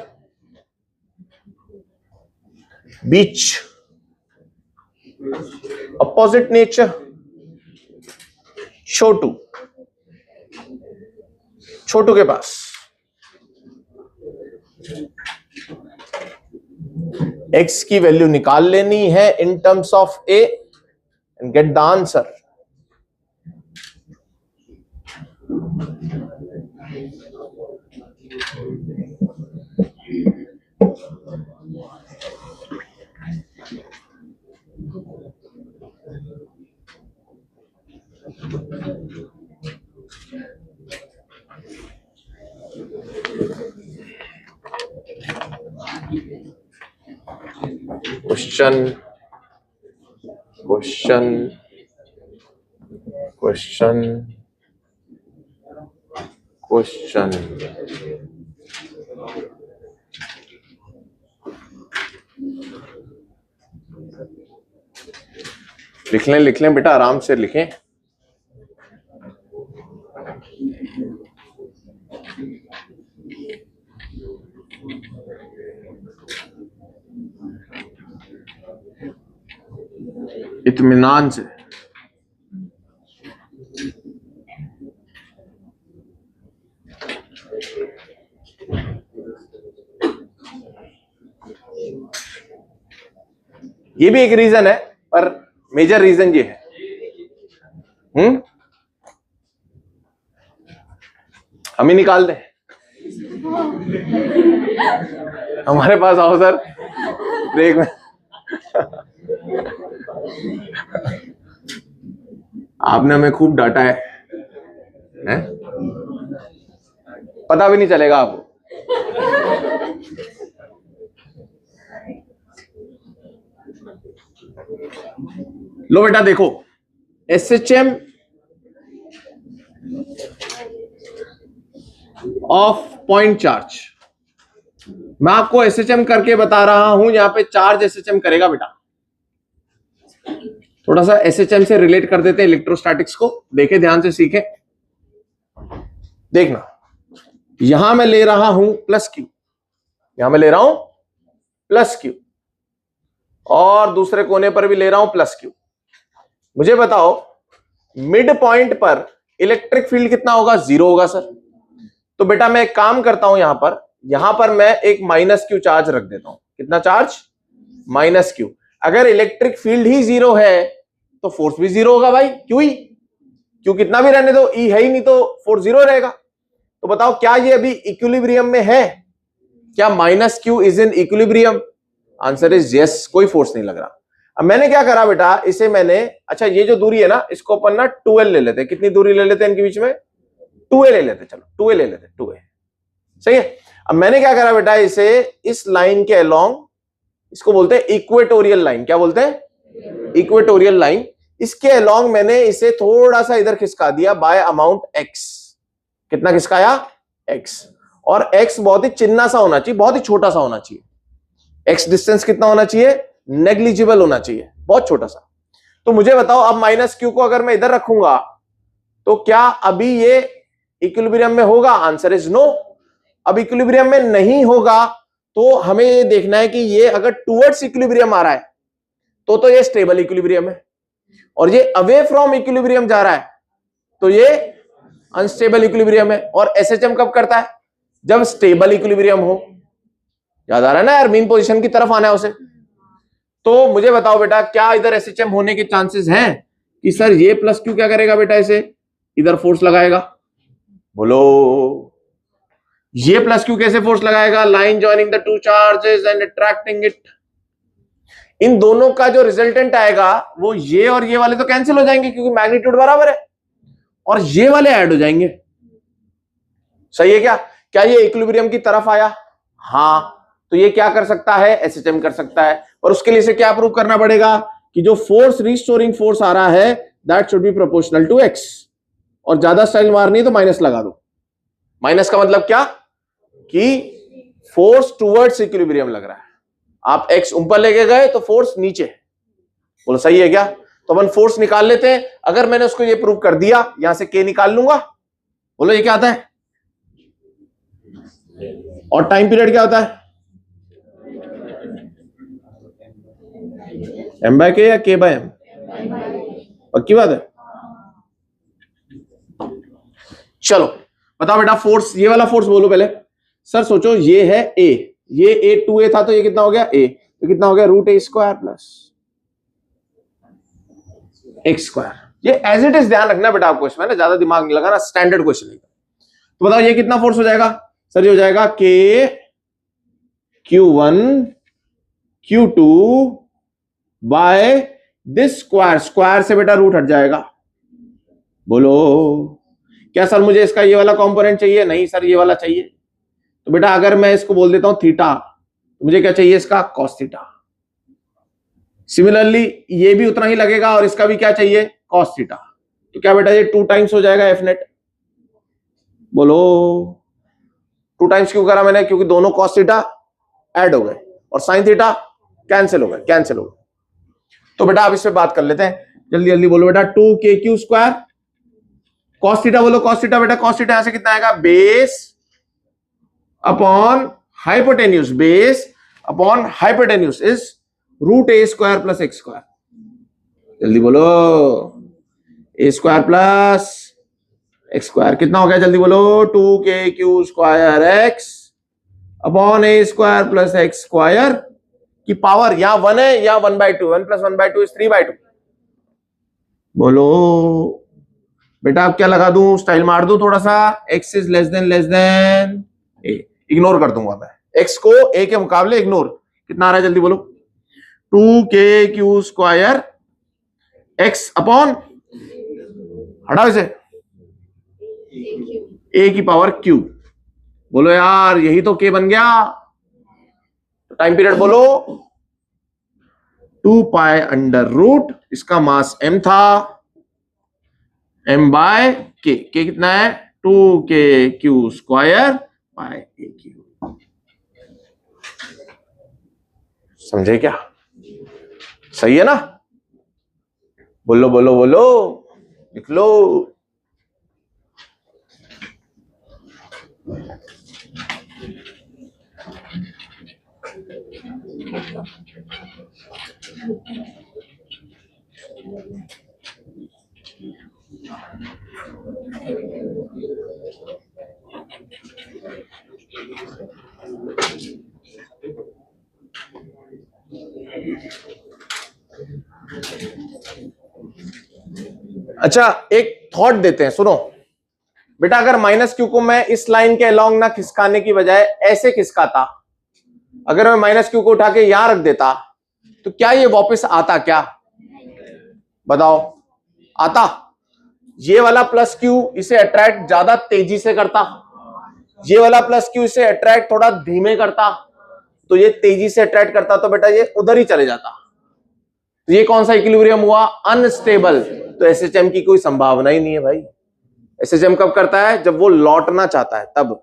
बीच, अपोजिट नेचर, छोटू, छोटू के पास। x की वैल्यू निकाल लेनी है in terms of a and get the answer. Question question question question लिख लें बेटा, आराम से लिखें। इत्मीनान से। ये भी एक रीजन है, पर मेजर रीजन ये है। हम ही निकाल दें। हमारे पास आओ सर, ब्रेक में। आपने हमें खूब डांटा है? पता भी नहीं चलेगा आपको। लो बेटा देखो, SHM ऑफ पॉइंट चार्ज, मैं आपको SHM करके बता रहा हूं। यहां पे चार्ज SHM करेगा बेटा। थोड़ा सा SHM से रिलेट कर देते हैं इलेक्ट्रोस्टैटिक्स को। देखे, ध्यान से सीखे। देखना, यहां मैं ले रहा हूं प्लस Q, यहां मैं ले रहा हूं प्लस Q, और दूसरे कोने पर भी ले रहा हूं प्लस Q। मुझे बताओ, मिड पॉइंट पर इलेक्ट्रिक फील्ड कितना होगा? 0 होगा सर। तो बेटा मैं एक काम करता हूं, यहां पर मैं एक माइनस Q चार्ज रख देता हूं। कितना चार्ज? Minus Q। अगर इलेक्ट्रिक फील्ड ही 0 है तो फोर्स भी 0 होगा भाई। क्यों ही? क्यों कितना भी रहने दो, E है ही नहीं तो फोर्स 0 रहेगा। तो बताओ, क्या ये अभी इक्विलिब्रियम में है? क्या minus Q is in equilibrium? Answer is yes, कोई फोर्स नहीं लग रहा। अब मैंने क्या करा बेटा, इसे मैंने, अच्छा ये जो दूरी है ना, इसको अपन ना 2L ले लेते हैं। कितनी दूरी ले लेते हैं इनके बीच में? 2A ले लेते हैं। चलो 2A ले लेते हैं, 2A। सही है। अब मैंने क्या करा बेटा, इसे इस लाइन के अलोंग, इसको बोलते हैं इक्वेटोरियल लाइन। क्या बोलते हैं? Equatorial line. इसके अलोंग मैंने इसे थोड़ा सा इधर खिसका दिया बाय अमाउंट x। कितना खिसकाया? x। और x बहुत ही चिन्ना सा होना चाहिए, बहुत ही छोटा सा होना चाहिए। x डिस्टेंस कितना होना चाहिए? नेग्लिजिबल होना चाहिए, बहुत छोटा सा। तो मुझे बताओ, अब माइनस Q को अगर मैं इधर रखूंगा तो क्या अभी ये इक्विलिब्रियम में होगा? Answer is no. अब इक्विलिब्रियम में नहीं होगा तो हमें ये देखना है कि ये अगर टुवर्ड्स इक्विलिब्रियम आ रहा है तो ये स्टेबल इक्विलिब्रियम है, और ये अवे फ्रॉम इक्विलिब्रियम जा रहा है तो ये अनस्टेबल इक्विलिब्रियम है। और SHM कब करता है? जब स्टेबल इक्विलिब्रियम हो। याद आ रहा है ना यार, मीन पोजीशन की तरफ आना है उसे। तो मुझे बताओ बेटा, क्या इधर SHM होने के चांसेस हैं कि सर ये प्लस Q क्या करेगा बेटा, इसे इधर फोर्स लगाएगा? बोलो ये प्लस क्यू कैसे फोर्स लगाएगा? Line joining the two charges and attracting it. इन दोनों का जो रिजल्टेंट आएगा वो ये और ये वाले तो कैंसिल हो जाएंगे क्योंकि मैग्नीट्यूड बराबर है, और ये वाले ऐड हो जाएंगे। सही है क्या? क्या ये इक्विलिब्रियम की तरफ आया? हाँ, तो ये क्या कर सकता है? एसएचएम कर सकता है। और उसके लिए से क्या प्रूव करना पड़ेगा कि जो फोर्स रिस्टोरिंग फोर्स आ रहा है that should be proportional to X. और ज्यादा स्टाइल मारनी है तो माइनस लगा दो। माइनस का मतलब क्या कि फोर्स टुवर्ड्स इक्विलिब्रियम लग रहा है, आप एक्स ऊपर लेके गए तो फोर्स नीचे है। बोलो सही है क्या? तो अपन फोर्स निकाल लेते हैं। अगर मैंने उसको ये प्रूव कर दिया, यहां से के निकाल लूंगा। बोलो ये क्या आता है? और टाइम पीरियड क्या होता है? एम बाय के या के बाय एम? पक्की बात है? चलो बताओ बेटा, फोर्स, ये वाला फोर्स बोलो पहले। सर सोचो, ये है ए, ये ए 2a था तो ये कितना हो गया? ए, तो कितना हो गया? Root A square plus X square. ये एज इट इज ध्यान रखना बेटा आपको, इसमें ना ज्यादा दिमाग नहीं लगाना, स्टैंडर्ड क्वेश्चन है। तो बताओ ये कितना फोर्स हो जाएगा? सर ये हो जाएगा के Q1 Q2 by this square. Square से बेटा रूट हट जाएगा। बोलो क्या सर मुझे इसका ये वाला कंपोनेंट चाहिए? नहीं सर ये वाला चाहिए। तो बेटा अगर मैं इसको बोल देता हूं थीटा, तो मुझे क्या चाहिए? इसका कॉस थीटा। सिमिलरली ये भी उतना ही लगेगा और इसका भी क्या चाहिए? Cos theta. तो क्या बेटा ये 2 टाइम्स हो जाएगा एफ नेट। बोलो 2 टाइम्स क्यों करा मैंने? क्योंकि दोनों कॉस थीटा ऐड हो गए और साइन थीटा कैंसिल हो गए। तो बेटा आप इस पे बात कर लेते हैं, जल्दी जल्दी बोलो बेटा। 2k³ square cos theta. बोलो कॉस थीटा। बेटा कॉस थीटा यहां से कितना आएगा? Base upon hypotenuse. Base upon hypotenuse is root A square plus X square. जल्दी बोलो, A square plus X square कितना हो गया? जल्दी बोलो। 2k³ square X upon A square plus X square की पावर यहां 1 है, यहां 1/2। 1 + 1/2 इज 3/2। बोलो बेटा आप क्या लगा दूं? स्टाइल मार दूं थोड़ा सा? x is less than A. Ignore कर दूंगा मैं x को, a के मुकाबले इग्नोर। कितना आ रहा है? जल्दी बोलो। 2k³ स्क्वायर x अपॉन, हटाओ इसे, a की पावर q। बोलो यार यही तो k बन गया। तो टाइम पीरियड बोलो 2π√, इसका मास m था, m/k। k कितना है? 2k³ square by a³। समझे क्या? सही है ना? बोलो बोलो बोलो, लिख लो। अच्छा एक थॉट देते हैं, सुनो बेटा। अगर -q को मैं इस लाइन के अलोंग ना खिसकाने की बजाय ऐसे खिसकाता, अगर मैं -q को उठा के यहां रख देता, तो क्या ये वापस आता? क्या बताओ, आता? ये वाला +q इसे अट्रैक्ट ज्यादा तेजी से करता, ये वाला +q इसे अट्रैक्ट थोड़ा धीमे करता। तो ये तेजी से अट्रैक्ट करता तो बेटा ये उधर ही चले जाता। तो ये कौन सा इक्विलिब्रियम हुआ? अनस्टेबल। तो एसएचएम की कोई संभावना ही नहीं है भाई। एसएचएम कब करता है? जब वो लौटना चाहता है तब।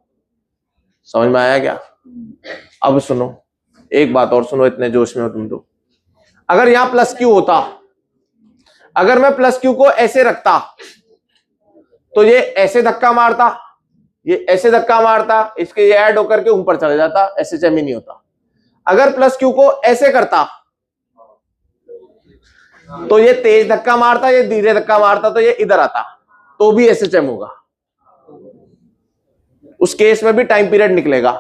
समझ में आया क्या? अब सुनो एक बात और सुनो, इतने जोश में हो तुम तो। अगर यहां +q होता, अगर मैं +q को ऐसे रखता तो ये ऐसे धक्का मारता, ये ऐसे धक्का मारता, इसके ये ऐड होकर के ऊपर चले जाता, एसएचएम ही नहीं होता। अगर +q को ऐसे करता तो ये तेज धक्का मारता, ये धीरे धक्का मारता, तो ये इधर आता, तो भी एसएचएम होगा। उस केस में भी टाइम पीरियड निकलेगा।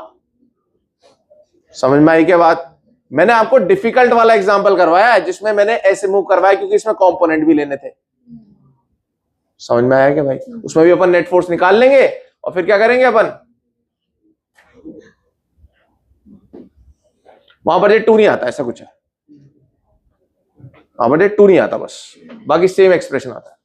समझ में आई क्या बात? मैंने आपको डिफिकल्ट वाला एग्जांपल करवाया है जिसमें मैंने ऐसे मूव करवाया क्योंकि इसमें कंपोनेंट भी लेने थे। समझ में आया क्या भाई? उसमें भी अपन नेट फोर्स निकाल लेंगे और फिर क्या करेंगे अपन, वहां पर ये 2 नहीं आता, ऐसा कुछ है, वहां पर ये 2 नहीं आता, बस बाकी सेम एक्सप्रेशन आता है।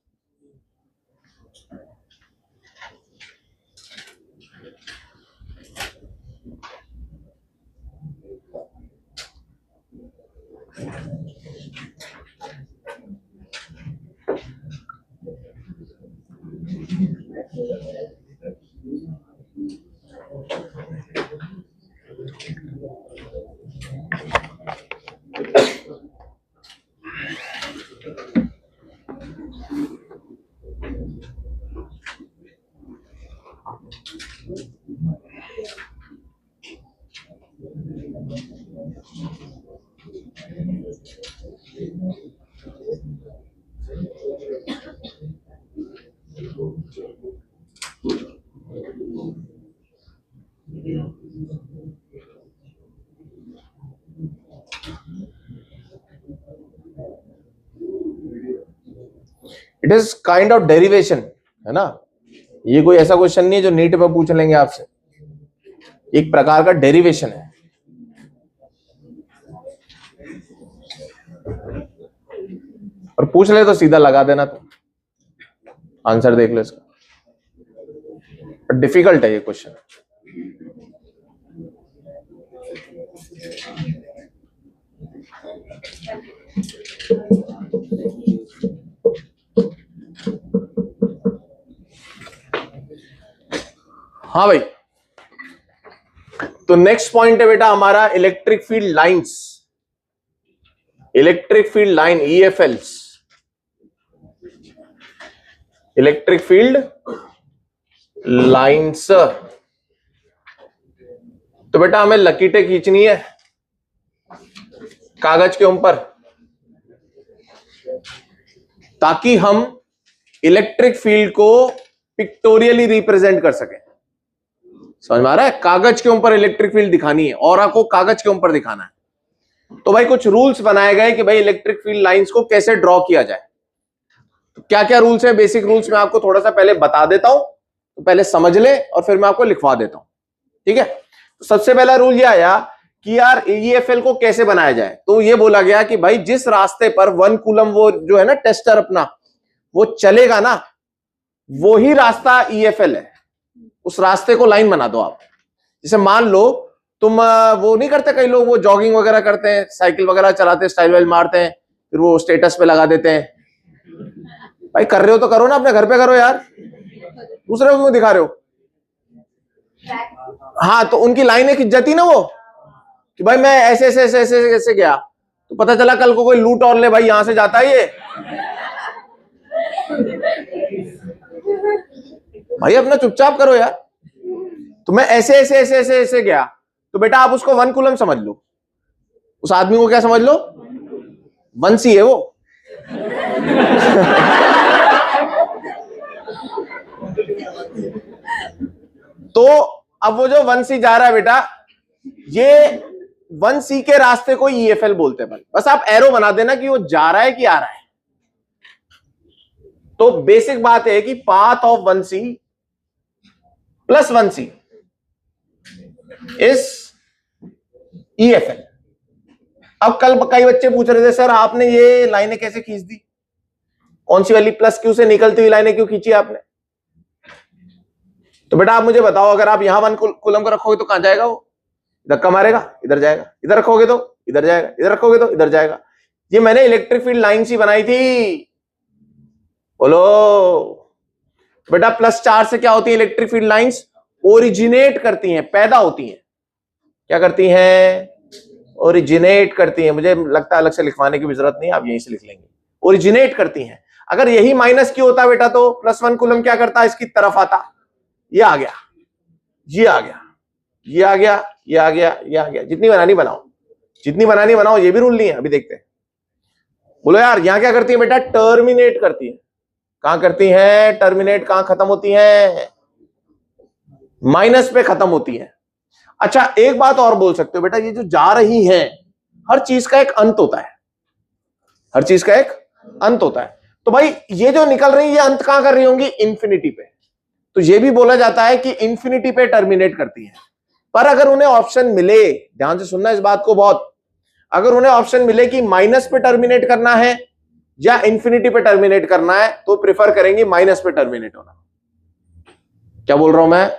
It is kind of derivation, है ना, ये कोई ऐसा क्वेश्चन नहीं है जो नीट में पूछ लेंगे आपसे, एक प्रकार का डेरिवेशन है। और पूछ ले तो सीधा लगा देना, तो आंसर देख लो इसका, पर डिफिकल्ट है ये क्वेश्चन। हाँ भाई, तो नेक्स्ट पॉइंट है बेटा हमारा electric field lines, electric field line EFLs, electric field lines. तो बेटा हमें लकीटें खींचनी है कागज के ऊपर, ताकि हम इलेक्ट्रिक फील्ड को पिक्टोरियली रिप्रेजेंट कर सकें। समझ में आ रहा है, कागज के ऊपर इलेक्ट्रिक फील्ड दिखानी है, ऑरा को कागज के ऊपर दिखाना है। तो भाई कुछ रूल्स बनाए गए कि भाई इलेक्ट्रिक फील्ड लाइंस को कैसे ड्रॉ किया जाए। तो क्या क्या रूल्स हैं, बेसिक रूल्स मैं आपको थोड़ा सा पहले बता देता हूं, तो पहले समझ ले और फिर मैं आपको लिखवा देता हूं, ठीक है। तो सबसे पहला रूल ये आया कि यार ईएफएल को कैसे बनाया जाए। तो ये बोला गया कि भाई जिस रास्ते पर 1 कूलम वो जो है ना टेस्टर अपना वो चलेगा ना, वो ही रास्ता ईएफएल है, उस रास्ते को लाइन बना दो आप। जैसे मान लो तुम वो नहीं करते, कई लोग वो जॉगिंग वगैरह करते हैं, साइकिल वगैरह चलाते हैं, स्टाइल वाइल मारते हैं, फिर वो स्टेटस पे लगा देते हैं। भाई कर रहे हो तो करो ना, अपने घर पे करो यार, दूसरे को क्यों दिखा रहे हो। हाँ, तो उनकी लाइनें खिंच जाती ना वो, कि भाई मैं ऐसे ऐसे ऐसे ऐसे ऐसे गया, तो पता चला कल को कोई लूट और ले, भाई यहां से जाता है ये, भाई अपना चुपचाप करो यार। तो मैं ऐसे ऐसे ऐसे ऐसे ऐसे गया, तो बेटा आप उसको 1 कूलम समझ लो, उस आदमी को क्या समझ लो, 1 सी है वो। तो अब वो जो 1 सी जा रहा है बेटा, ये 1 सी के रास्ते को ईएफएल बोलते हैं। बस आप एरो बना देना कि वो जा रहा है कि आ रहा है। तो बेसिक बात है कि path of 1 C plus 1 C is EFL. अब कल कई बच्चे पूछ रहे थे सर आपने ये लाइनें कैसे खींच दी, कौन सी वाली प्लस क्यू से निकलती हुई लाइनें क्यों खींची आपने। तो बेटा आप मुझे बताओ, अगर आप यहां 1 कूलम को रखोगे तो कहां जाएगा वो, धक्का मारेगा, इधर जाएगा, इधर रखोगे तो इधर जाएगा, इधर रखोगे तो इधर जाएगा। ये मैंने इलेक्ट्रिक फील्ड लाइन सी बनाई थी, बोलो बेटा। प्लस चार्ज से क्या होती है इलेक्ट्रिक फील्ड लाइंस, ओरिजिनेट करती हैं, पैदा होती हैं। क्या करती हैं, ओरिजिनेट करती हैं। मुझे लगता है अलग से लिखवाने की भी जरूरत नहीं, आप यहीं से लिख लेंगे, ओरिजिनेट करती हैं। अगर यही माइनस क्यू होता बेटा तो प्लस 1 कूलम क्या करता, इसकी तरफ आता, ये आ गया, ये आ गया, ये आ गया, ये आ गया, ये आ गया। जितनी बनानी बनाओ, जितनी बनानी बनाओ, ये भी रूल नहीं है, अभी देखते हैं। बोलो यार यहां क्या करती है बेटा, टर्मिनेट करती है। कहां करती है, टर्मिनेट, कहां खत्म होती है, माइनस पे खत्म होती है। अच्छा एक बात और बोल सकते हो बेटा, ये जो जा रही है, हर चीज का एक अंत होता है, हर चीज का एक अंत होता है। तो भाई ये जो निकल रही है, ये अंत कहां कर रही होंगी, इंफिनिटी पे। तो ये भी बोला जाता है कि इंफिनिटी पे टर्मिनेट करती है। पर अगर उन्हें ऑप्शन मिले, ध्यान से सुनना इस बात को बहुत, अगर उन्हें ऑप्शन मिले कि माइनस पे टर्मिनेट करना है या इंफिनिटी पे टर्मिनेट करना है, तो प्रेफर करेंगे माइनस पे टर्मिनेट होना। क्या बोल रहा हूं मैं?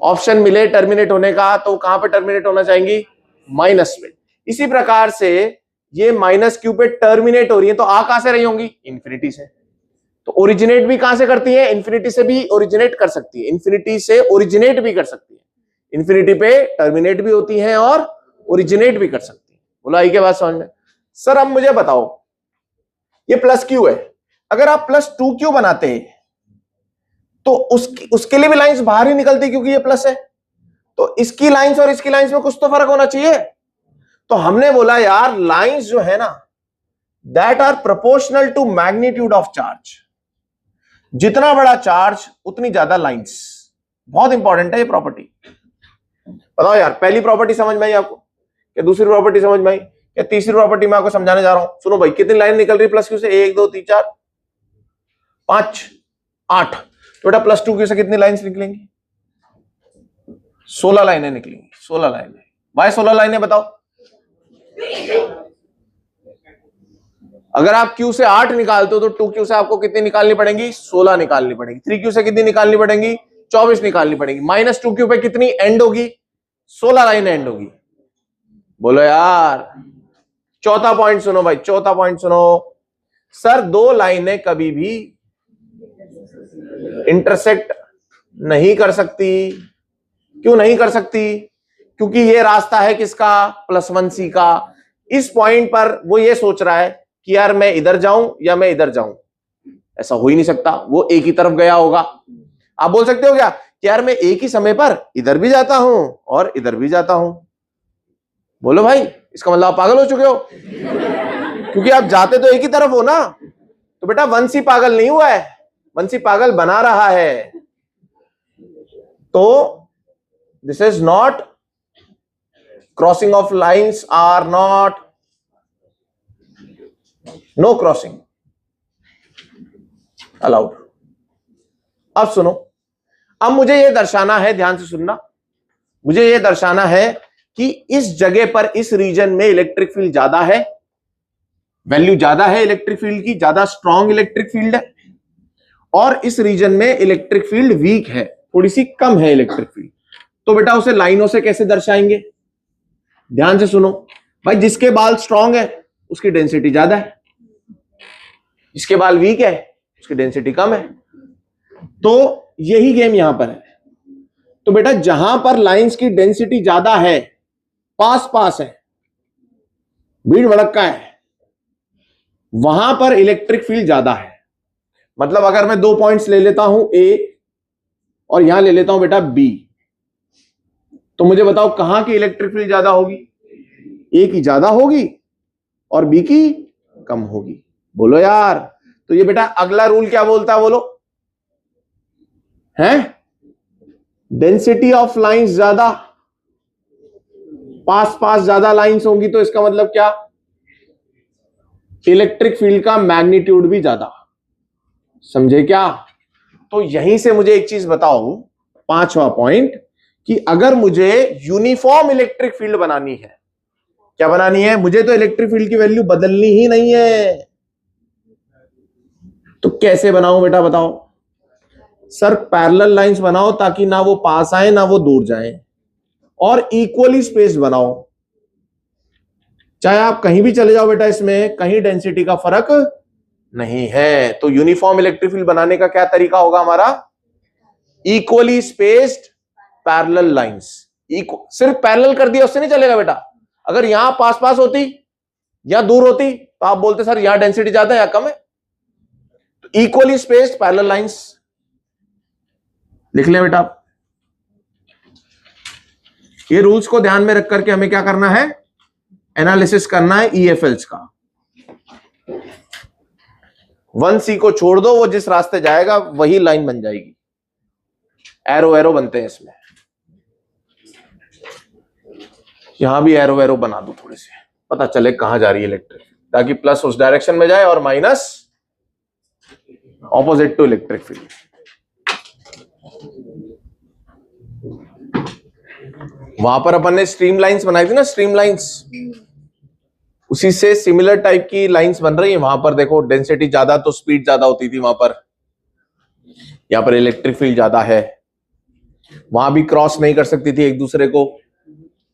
ऑप्शन मिले टर्मिनेट होने का तो कहां पे टर्मिनेट होना चाहेंगी? माइनस पे। इसी प्रकार से ये माइनस क्यू पे टर्मिनेट हो रही है तो आ कहां से रही होंगी? इंफिनिटी से। तो ओरिजिनेट भी कहां से करती है? इंफिनिटी से भी ओरिजिनेट कर सकती है, इंफिनिटी से ओरिजिनेट भी कर सकती है, इंफिनिटी पे टर्मिनेट भी होती है और ओरिजिनेट भी कर सकती है। बोला आई के बात समझ में? सर अब मुझे बताओ, ये प्लस क्यू है, अगर आप प्लस 2q बनाते हैं तो उसके लिए भी लाइंस बाहर ही निकलती क्योंकि ये प्लस है, तो इसकी लाइंस और इसकी लाइंस में कुछ तो फर्क होना चाहिए। तो हमने बोला यार लाइंस जो है ना, that are proportional to magnitude of charge. जितना बड़ा चार्ज उतनी ज्यादा लाइंस। बहुत इंपॉर्टेंट है ये प्रॉपर्टी। बताओ यार, पहली प्रॉपर्टी समझ में आई आपको? क्या दूसरी प्रॉपर्टी समझ में आई? क्या तीसरी प्रॉपर्टी मैं आपको समझाने जा रहा हूं? सुनो भाई, कितनी लाइन निकल रही प्लस क्यू से? 1 2 3 4 5 8। तो बेटा प्लस 2q से कितनी लाइन्स निकलेंगी? 16 लाइनें निकलेंगी। 16 लाइनें। वाई 16 लाइनें बताओ? अगर आप q से 8 निकालते हो तो 2q से आपको कितनी निकालनी पड़ेंगी? 16 निकालनी पड़ेगी। 3q से कितनी निकालनी पड़ेगी? 24 निकालनी पड़ेगी। माइनस 2q पे कितनी एंड होगी? 16 लाइन एंड होगी। बोलो यार। चौथा पॉइंट सुनो भाई, चौथा पॉइंट सुनो। सर दो लाइनें कभी भी इंटरसेक्ट नहीं कर सकती। क्यों नहीं कर सकती? क्योंकि ये रास्ता है किसका? +1c का। इस पॉइंट पर वो ये सोच रहा है कि यार मैं इधर जाऊं या मैं इधर जाऊं। ऐसा हो ही नहीं सकता, वो एक ही तरफ गया होगा। आप बोल सकते हो क्या कि यार मैं एक ही समय पर इधर भी जाता हूं और इधर भी जाता हूं? बोलो भाई, इसका मतलब आप पागल हो चुके हो, क्योंकि आप जाते तो एक ही तरफ हो ना। तो बेटा वंशी पागल नहीं हुआ है, वंशी पागल बना रहा है। तो this is not, crossing of lines are not, no crossing allowed. अब सुनो, अब मुझे यह दर्शाना है, ध्यान से सुनना, मुझे यह दर्शाना है कि इस जगह पर, इस रीजन में इलेक्ट्रिक फील्ड ज्यादा है, वैल्यू ज्यादा है इलेक्ट्रिक फील्ड की, ज्यादा स्ट्रॉन्ग इलेक्ट्रिक फील्ड है, और इस रीजन में इलेक्ट्रिक फील्ड वीक है, थोड़ी सी कम है इलेक्ट्रिक फील्ड। तो बेटा उसे लाइनों से कैसे दर्शाएंगे? ध्यान से सुनो भाई, जिसके बाल स्ट्रॉन्ग है उसकी डेंसिटी ज्यादा है, जिसके बाल वीक है उसकी डेंसिटी कम है। तो यही गेम यहां पर है। तो बेटा जहां पर लाइंस की डेंसिटी ज्यादा है, पास पास है, भीड़ भड़क्का है, वहां पर इलेक्ट्रिक फील्ड ज्यादा है। मतलब अगर मैं दो पॉइंट्स ले लेता हूं ए और यहां ले लेता हूं बेटा बी, तो मुझे बताओ कहां की इलेक्ट्रिक फील्ड ज्यादा होगी? ए की ज्यादा होगी और बी की कम होगी। बोलो यार। तो ये बेटा अगला रूल क्या बोलता है? बोलो। है डेंसिटी ऑफ लाइंस ज्यादा, पास पास ज्यादा लाइंस होंगी, तो इसका मतलब क्या? इलेक्ट्रिक फील्ड का मैग्नीट्यूड भी ज्यादा। समझे क्या? तो यहीं से मुझे एक चीज बताओ, पांचवा पॉइंट, कि अगर मुझे यूनिफॉर्म इलेक्ट्रिक फील्ड बनानी है, क्या बनानी है? मुझे तो इलेक्ट्रिक फील्ड की वैल्यू बदलनी ही नहीं है, तो कैसे बनाऊं बेटा बताओ? सर पैरेलल लाइंस बनाओ, ताकि ना वो पास आए ना वो दूर जाए, और इक्वली स्पेस बनाओ। चाहे आप कहीं भी चले जाओ बेटा, इसमें कहीं डेंसिटी का फर्क नहीं है। तो यूनिफॉर्म इलेक्ट्रिक फील्ड बनाने का क्या तरीका होगा हमारा? Equally spaced parallel lines. सिर्फ पैरेलल कर दिया उससे नहीं चलेगा बेटा। अगर यहां पास पास होती या दूर होती तो आप बोलते सर यहां डेंसिटी ज्यादा है या कम है। तो इक्वली स्पेस्ड पैरेलल लाइंस लिख लें बेटा। ये रूल्स को ध्यान में रख करके हमें क्या करना है? एनालिसिस करना है ईएफएल्स का। 1c को छोड़ दो, वो जिस रास्ते जाएगा वही लाइन बन जाएगी। एरो एरो बनते हैं इसमें, यहां भी एरो एरो बना दो थोड़े से, पता चले कहां जा रही है इलेक्ट्रिक, ताकि प्लस उस डायरेक्शन में जाए और minus opposite to electric field. वहां पर अपन ने स्ट्रीम लाइंस बनाई थी ना, स्ट्रीम लाइंस, उसी से सिमिलर टाइप की लाइंस बन रही है। वहां पर देखो डेंसिटी ज्यादा तो स्पीड ज्यादा होती थी वहां पर, यहां पर इलेक्ट्रिक फील्ड ज्यादा है, वहां भी क्रॉस नहीं कर सकती थी एक दूसरे को,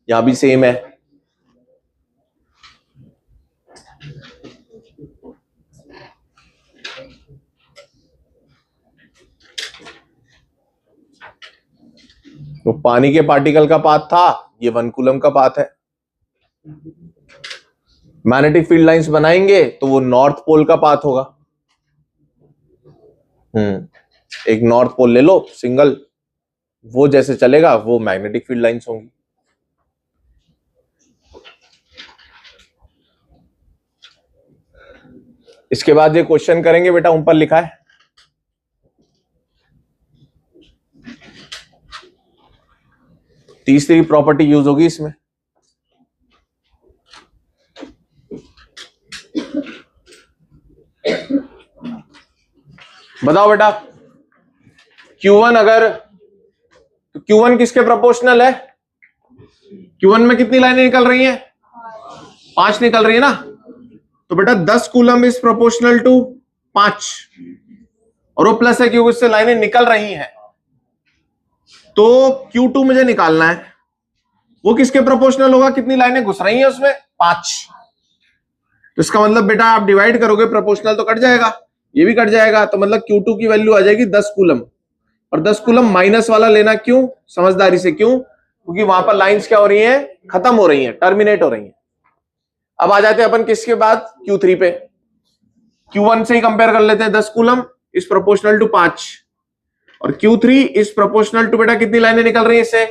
यहां भी सेम है। तो पानी के पार्टिकल का पाथ था, ये 1 कूलम का पाथ है। मैग्नेटिक फील्ड लाइंस बनाएंगे तो वो नॉर्थ पोल का पाथ होगा। एक नॉर्थ पोल ले लो सिंगल, वो जैसे चलेगा वो मैग्नेटिक फील्ड लाइंस होंगी। इसके बाद ये क्वेश्चन करेंगे बेटा, ऊपर लिखा है तीसरी प्रॉपर्टी यूज होगी इसमें। बताओ बेटा, Q1 अगर, तो Q1 किसके प्रोपोर्शनल है? Q1 में कितनी लाइनें निकल रही हैं? 5 निकल रही है ना। तो बेटा 10 कूलम इज प्रोपोर्शनल टू 5, और वो प्लस है क्योंकि उससे लाइनें निकल रही हैं। तो Q2 मुझे निकालना है, वो किसके प्रोपोर्शनल होगा? कितनी लाइनें घुस रही हैं उसमें? 5। तो इसका मतलब बेटा आप डिवाइड करोगे, प्रोपोर्शनल तो कट जाएगा, ये भी कट जाएगा, तो मतलब Q2 की वैल्यू आ जाएगी 10 कूलम। और 10 कूलम माइनस वाला लेना क्यों? समझदारी से। क्यों? क्योंकि वहां पर लाइंस क्या हो रही हैं? खत्म हो रही हैं, टर्मिनेट हो रही हैं। अब आ जाते हैं अपन किसके बाद? Q3 पे। Q1 से ही कंपेयर कर लेते हैं, 10 कूलम इज प्रोपोर्शनल टू 5, और Q3 इज प्रोपोर्शनल टू बेटा कितनी लाइनें निकल रही है इससे?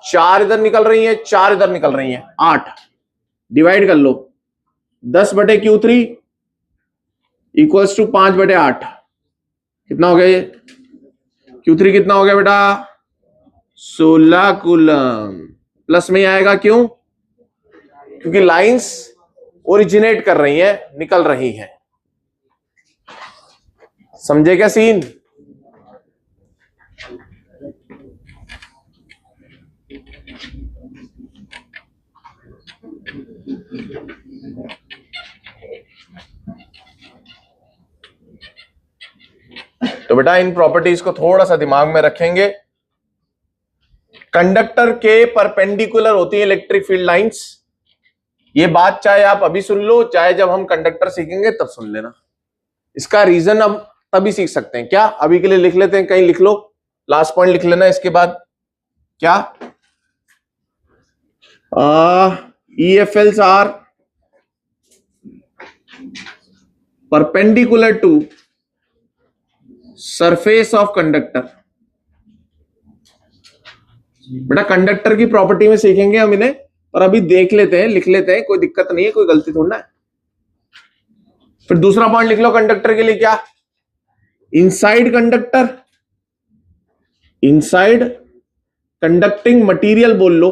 4 इधर निकल रही हैं, 4 इधर निकल रही हैं, 8। डिवाइड कर लो, 10 बटे Q3 इक्वल्स टू 5 बटे 8। कितना हो गया ये? Q3 कितना हो गया बेटा? 16 कूलम। प्लस में ही आएगा, क्यों? क्योंकि लाइंस ओरिजिनेट कर रही हैं, निकल रही हैं। समझे क्या सीन? तो बेटा इन प्रॉपर्टीज को थोड़ा सा दिमाग में रखेंगे। कंडक्टर के परपेंडिकुलर होती है इलेक्ट्रिक फील्ड लाइंस। ये बात चाहे आप अभी सुन लो, चाहे जब हम कंडक्टर सीखेंगे तब सुन लेना। इसका रीजन हम तभी सीख सकते हैं। क्या अभी के लिए लिख लेते हैं, कहीं लिख लो, लास्ट पॉइंट लिख लेना इसके बाद। क्या? EFLs are perpendicular to surface of conductor. बेटा कंडक्टर की प्रॉपर्टी में सीखेंगे हम इन्हें, पर अभी देख लेते हैं, लिख लेते हैं, कोई दिक्कत नहीं है, कोई गलती थोड़ा है। फिर दूसरा पॉइंट लिख लो कंडक्टर के लिए। क्या? Inside conductor, inside conducting material बोल लो,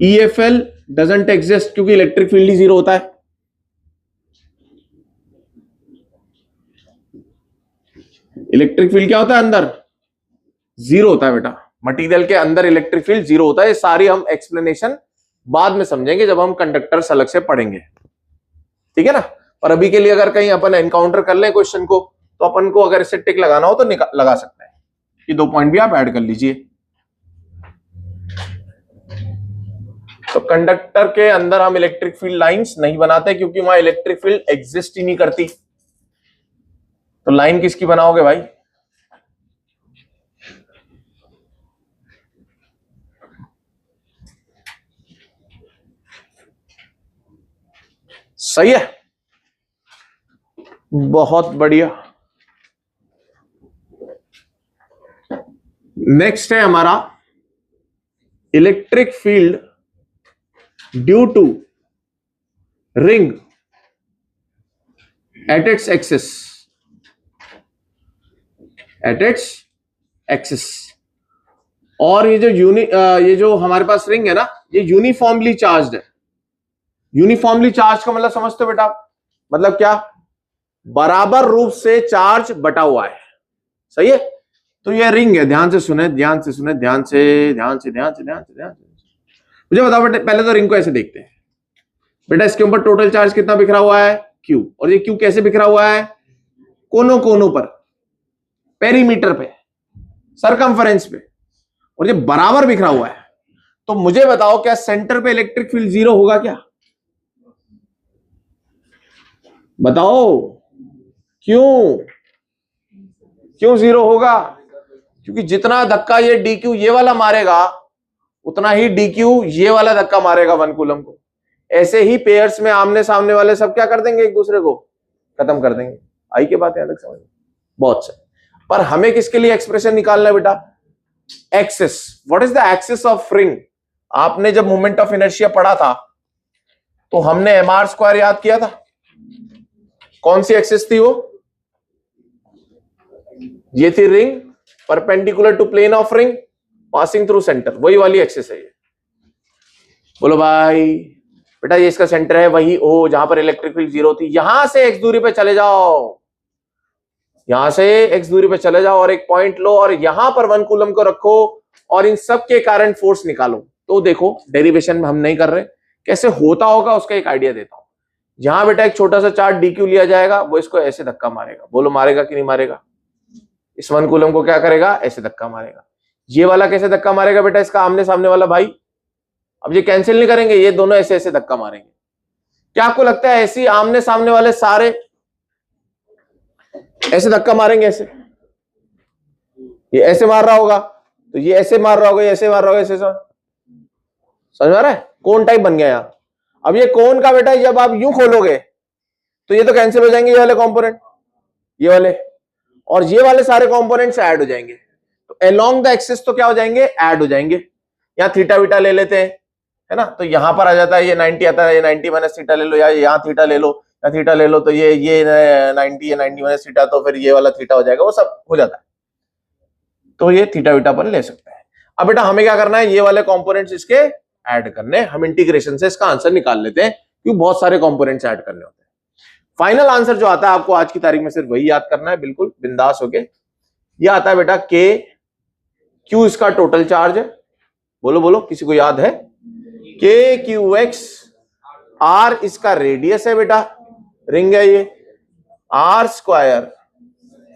EFL डजंट एग्जिस्ट, क्योंकि इलेक्ट्रिक फील्ड ही 0 होता है। इलेक्ट्रिक फील्ड क्या होता है? अंदर 0 होता है बेटा। मटेरियल के अंदर इलेक्ट्रिक फील्ड 0 होता है। ये सारी हम एक्सप्लेनेशन बाद में समझेंगे जब हम कंडक्टर्स अलग से पढ़ेंगे, ठीक है ना। पर अभी के लिए अगर कहीं अपन एनकाउंटर कर लें क्वेश्चन को, तो अपन को अगर इसे टिक लगाना हो तो लगा सकते हैं। ये 2 पॉइंट भी आप ऐड कर लीजिए। तो कंडक्टर के अंदर हम इलेक्ट्रिक फील्ड लाइंस नहीं बनाते, क्योंकि वहां इलेक्ट्रिक फील्ड एग्जिस्ट ही नहीं करती। तो लाइन किसकी बनाओगे भाई? सही है, बहुत बढ़िया। नेक्स्ट है हमारा electric field due to ring at its axis, at its axis. और ये जो हमारे पास रिंग है ना, ये यूनिफॉर्मली चार्ज्ड है। यूनिफॉर्मली चार्ज का मतलब समझते हो बेटा? मतलब क्या? बराबर रूप से चार्ज बटा हुआ है। सही है। तो ये रिंग है, ध्यान से सुने, ध्यान से सुने, ध्यान से, ध्यान से, ध्यान से, ध्यान से, ध्यान से। मुझे बताओ बेटा, पहले तो रिंग को ऐसे देखते हैं बेटा। इसके ऊपर टोटल चार्ज कितना बिखरा हुआ है? Q। और ये Q कैसे बिखरा हुआ है? कोनों कोनों पर, पेरीमीटर पे, सरकमफेरेंस पे, और ये बराबर बिखरा हुआ है। तो मुझे बताओ, क्या सेंटर पे इलेक्ट्रिक फील्ड जीरो होगा क्या? बताओ क्यों? क्यों जीरो होगा? क्योंकि जितना धक्का ये DQ ये वाला मारेगा, उतना ही DQ ये वाला धक्का मारेगा 1 कूलम को। ऐसे ही पेयर्स में आमने सामने वाले सब क्या कर देंगे? एक दूसरे को खत्म कर देंगे। आई की बात है अलग समझ, बहुत से। पर हमें किसके लिए एक्सप्रेशन निकालना है बेटा? Axis. What is the axis of ring? आपने जब मोमेंट ऑफ इनर्शिया पढ़ा था तो हमने mr² याद किया था। कौन सी एक्सिस थी वो? ये थी ring, perpendicular to plane of ring, passing through centre, वही वाली एक्सिस है ये। बोलो भाई बेटा, ये इसका सेंटर है वही ओ जहां पर इलेक्ट्रिक फील्ड जीरो थी। यहां से x दूरी पे चले जाओ, यहां से x दूरी पे चले जाओ और एक पॉइंट लो और यहां पर 1 कूलम को रखो और इन सब के कारण फोर्स निकालो। तो देखो, डेरिवेशन में हम नहीं कर रहे, कैसे होता होगा उसका एक आइडिया देता हूं। यहां बेटा एक छोटा सा चार्ज DQ लिया जाएगा, वो इसको ऐसे धक्का मारेगा। बोलो मारेगा कि नहीं मारेगा? इस 1 कूलम को क्या करेगा? ऐसे धक्का मारेगा। ये वाला कैसे धक्का मारेगा बेटा? इसका आमने सामने वाला भाई। अब ये कैंसिल नहीं करेंगे, ये दोनों ऐसे ऐसे धक्का मारेंगे। क्या आपको लगता है ऐसी आमने सामने वाले सारे ऐसे धक्का मारेंगे? ऐसे ये ऐसे मार रहा होगा, तो ये ऐसे मार रहा होगा, ये ऐसे मार रहा होगा, ऐसे समझ में आ रहा है? कोन टाइप बन गया यहां। अब ये कोन का बेटा जब आप यूं खोलोगे तो ये तो कैंसिल हो जाएंगे, ये वाले कंपोनेंट, ये वाले, और ये वाले सारे कंपोनेंट्स ऐड हो जाएंगे। तो अलोंग द एक्सिस तो क्या हो जाएंगे? ऐड हो जाएंगे। यहां थीटा वीटा ले लेते हैं, है ना? तो यहां पर आ जाता है, ये 90 आता है, ये 90 माइनस थीटा ले लो, या यहां थीटा ले लो, या थीटा ले लो, तो ये 90 या 90 माइनस थीटा, तो फिर ये वाला थीटा हो जाएगा, वो सब हो जाता है। तो ये थीटा वीटा अपन ले सकते हैं। अब बेटा हमें क्या करना है? ये वाले कंपोनेंट्स इसके ऐड करने। हम इंटीग्रेशन से इसका आंसर निकाल लेते हैं, क्योंकि बहुत सारे कंपोनेंट्स ऐड करने होते हैं। फाइनल आंसर जो आता है आपको आज की तारीख में सिर्फ वही याद करना है, बिल्कुल बिंदास होके। ये आता है बेटा K, Q इसका टोटल चार्ज है। बोलो बोलो, किसी को याद है? KQX, R इसका रेडियस है बेटा, रिंग है ये, R²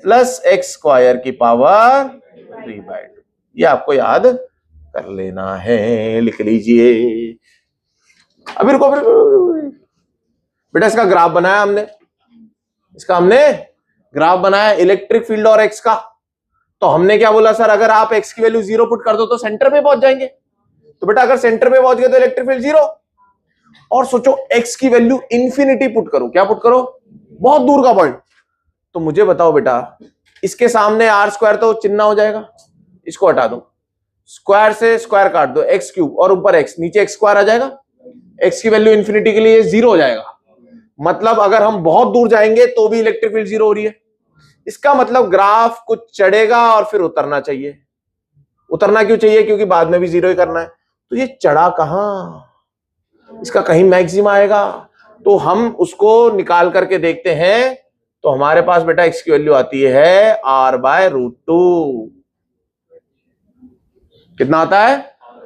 प्लस x² की पावर 3/2। ये आपको याद कर लेना है, लिख लीजिए। अभी रुको बेटा, इसका ग्राफ बनाया हमने, इसका हमने ग्राफ बनाया इलेक्ट्रिक फील्ड और x का। तो हमने क्या बोला सर? अगर आप x की वैल्यू 0 पुट कर दो तो सेंटर पे पहुंच जाएंगे। तो बेटा अगर सेंटर पे पहुंच गए तो इलेक्ट्रिक फील्ड 0। और सोचो x की वैल्यू इंफिनिटी पुट करो, क्या पुट करो? बहुत दूर का पॉइंट। तो मुझे बताओ बेटा, इसके सामने R² तो चिन्ह हो जाएगा, इसको हटा दो, स्क्वायर से स्क्वायर काट दो, x³ और ऊपर x, नीचे x² आ जाएगा। x की वैल्यू इंफिनिटी के लिए 0 हो जाएगा। मतलब अगर हम बहुत दूर जाएंगे तो भी इलेक्ट्रिक फील्ड 0 हो रही है। इसका मतलब ग्राफ कुछ चढ़ेगा और फिर उतरना चाहिए। उतरना क्यों चाहिए? क्योंकि बाद में भी 0 ही करना है। तो ये चढ़ा कहां? इसका कहीं मैक्सिमम आएगा, तो हम उसको निकाल करके देखते हैं। तो हमारे पास बेटा x की वैल्यू आती है R/√2। कितना आता है?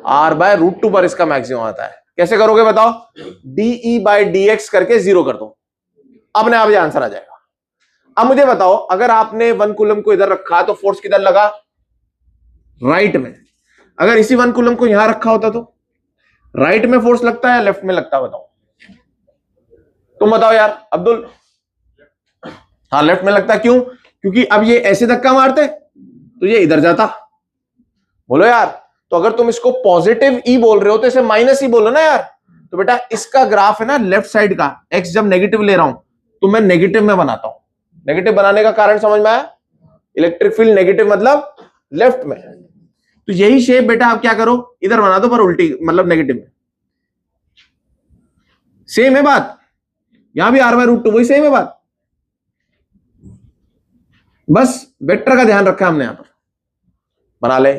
R/√2 पर इसका मैक्सिमम आता है। कैसे करोगे बताओ? DE/dx करके 0 कर दो, अपने आप ये आंसर आ जाएगा। अब मुझे बताओ, अगर आपने 1 कूलम को इधर रखा तो फोर्स किधर लगा? राइट में। अगर इसी 1 कूलम को यहां रखा होता तो राइट में फोर्स लगता है, लेफ्ट में लगता है? बताओ, तुम बताओ यार अब्दुल। हाँ, लेफ्ट में लगता। क्यों? क्योंकि अब ये ऐसे धक्का मारते तो ये इधर जाता। बोलो यार, तो अगर तुम इसको पॉजिटिव ई बोल रहे हो तो इसे माइनस ई बोलो ना यार। तो बेटा इसका ग्राफ है ना लेफ्ट साइड का, एक्स जब नेगेटिव ले रहा हूं तो मैं नेगेटिव में बनाता हूं। नेगेटिव बनाने का कारण समझ में आया? इलेक्ट्रिक फील्ड नेगेटिव मतलब लेफ्ट में। तो यही शेप बेटा आप क्या करो, इधर बना दो पर उल्टी, मतलब नेगेटिव में। सेम है बात, यहां भी R/√2 वही सेम है बात, बस वेक्टर का ध्यान रखा हमने यहां पर। बना ले।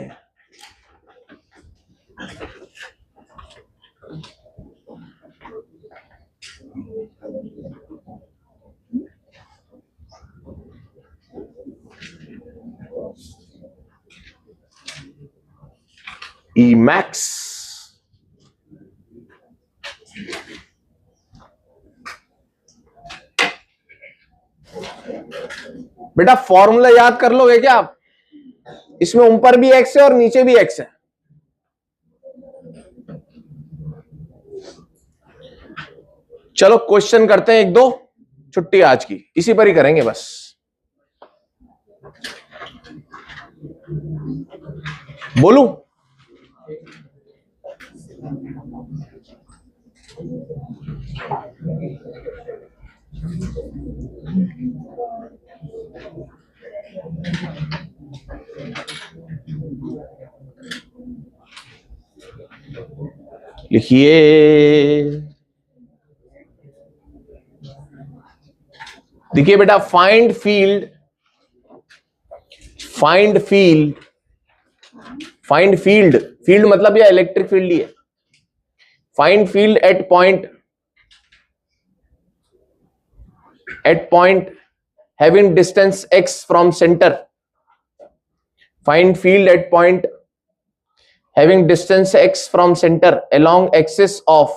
E max. बेटा फॉर्मूला याद कर लोगे क्या आप? इसमें ऊपर भी एक्स है और नीचे भी एक्स है। चलो क्वेश्चन करते हैं एक दो, छुट्टी आज की, इसी पर ही करेंगे बस। बोलूं? लिखिए, देखिए बेटा, find field, find field, find field, field मतलब यह इलेक्ट्रिक फील्ड ही है। Find field at point having distance x from center. Find field at point having distance x from center along axis of,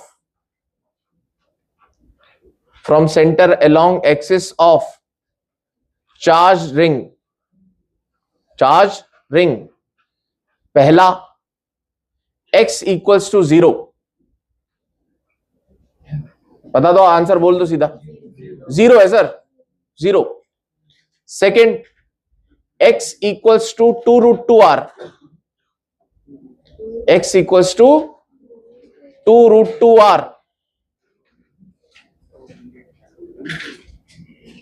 from center along axis of charge ring. Charge ring. पहला x equals to 0. बता दो, answer बोल दो सीधा। 0 है sir, 0। Second, x equals to 2 root 2 r. x equals to 2 root 2 r.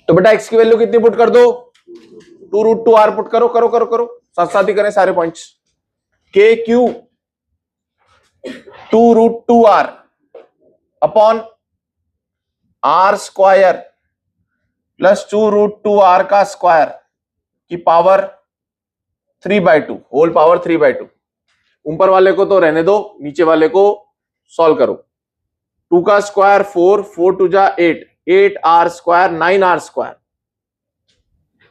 तो बेटा x की वैल्यू कितनी पुट कर दो? 2 root 2 r पुट करो, करो करो करो, साथ साथ ही करें सारे points. k q 2 root 2 r upon r square plus 2 root 2 r का स्क्वायर की पावर 3/2, होल पावर 3/2। ऊपर वाले को तो रहने दो, नीचे वाले को सॉल्व करो। 2 का स्क्वायर 4, 4 2 जा 8, 8r square 9r square,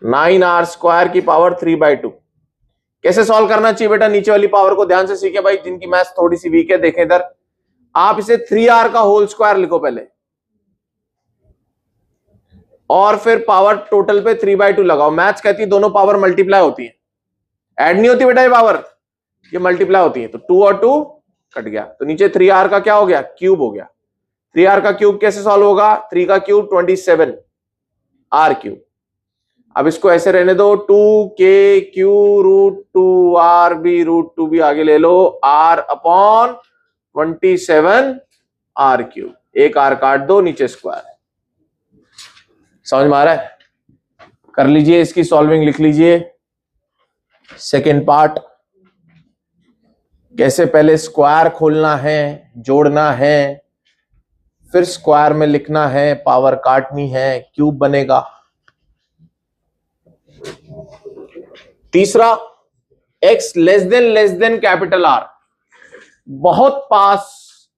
9r square की पावर 3/2। कैसे सॉल्व करना चाहिए बेटा? नीचे वाली पावर को ध्यान से सीखे भाई, जिनकी मैथ्स थोड़ी सी वीक है देखें इधर। आप इसे 3r का होल स्क्वायर लिखो पहले, और फिर पावर टोटल पे 3/2 लगाओ। मैथ्स कहती है दोनों पावर मल्टीप्लाई होती है, ऐड नहीं होती बेटा ये पावर, ये मल्टीप्लाई होती है। तो 2 और 2 कट गया, तो नीचे 3r का क्या हो गया? क्यूब हो गया। 3r का क्यूब कैसे सॉल्व होगा? 3 का क्यूब 27 r क्यूब। अब इसको ऐसे रहने दो, 2k क्यू रूट 2r भी रूट 2 भी आगे ले लो, r अपॉन 27 r क्यूब। एक r काट दो, नीचे स्क्वायर। समझ में आ रहा है? कर लीजिए, इसकी सॉल्विंग लिख लीजिए। सेकेंड पार्ट, कैसे पहले स्क्वायर खोलना है, जोड़ना है, फिर स्क्वायर में लिखना है, पावर काटनी है, क्यूब बनेगा। तीसरा, x less than capital R, बहुत पास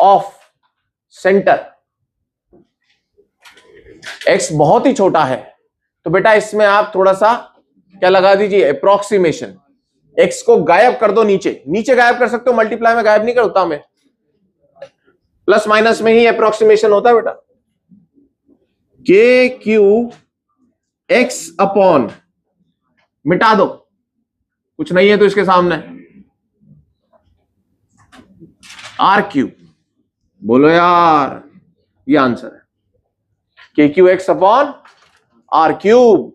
ऑफ सेंटर, x बहुत ही छोटा है, तो बेटा इसमें आप थोड़ा सा क्या लगा दीजिए? अप्रोक्सीमेशन। x को गायब कर दो, नीचे नीचे गायब कर सकते हो, मल्टीप्लाई में गायब नहीं करता मैं, प्लस माइनस में ही अप्रोक्सीमेशन होता है बेटा। के क्यू एक्स अपॉन, मिटा दो, कुछ नहीं है तो इसके सामने आर क्यूब। बोलो यार, ये आंसर है, K Q X upon R cube.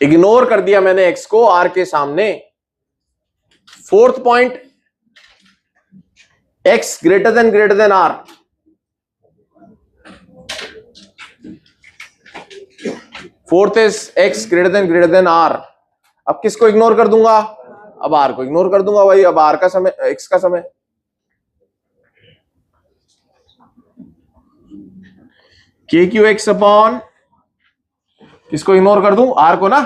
Ignore कर दिया मैंने एक्स को आर के सामने। Fourth point, X greater than R. Fourth is X greater than R. अब किसको इग्नोर कर दूंगा? अब आर को इग्नोर कर दूंगा भाई। अब आर का समय, एक्स का समय, के क्यू एक्स अपॉन, किसको इग्नोर कर दूं? आर को ना,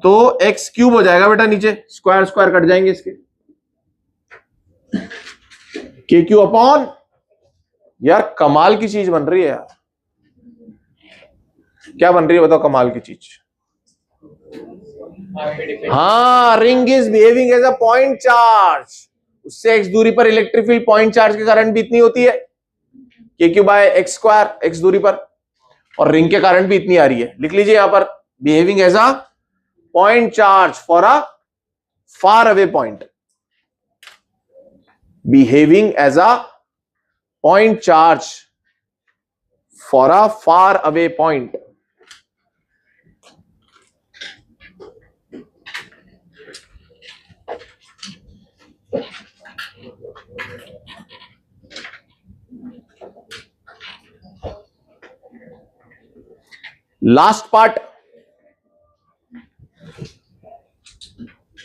तो एक्स क्यूब हो जाएगा बेटा नीचे, स्क्वायर स्क्वायर कट जाएंगे इसके। के क्यू अपॉन, यार कमाल की चीज बन रही है यार। क्या बन रही है बताओ? कमाल की चीज हाँ, ring is behaving as a point charge. उससे x दूरी पर इलेक्ट्रिक फील्ड पॉइंट चार्ज के कारण भी इतनी होती है KQ by x square, x दूरी पर, और रिंग के कारण भी इतनी आ रही है। लिख लीजिए यहां पर behaving as a point charge for a far away point, behaving as a point charge for a far away point. Last part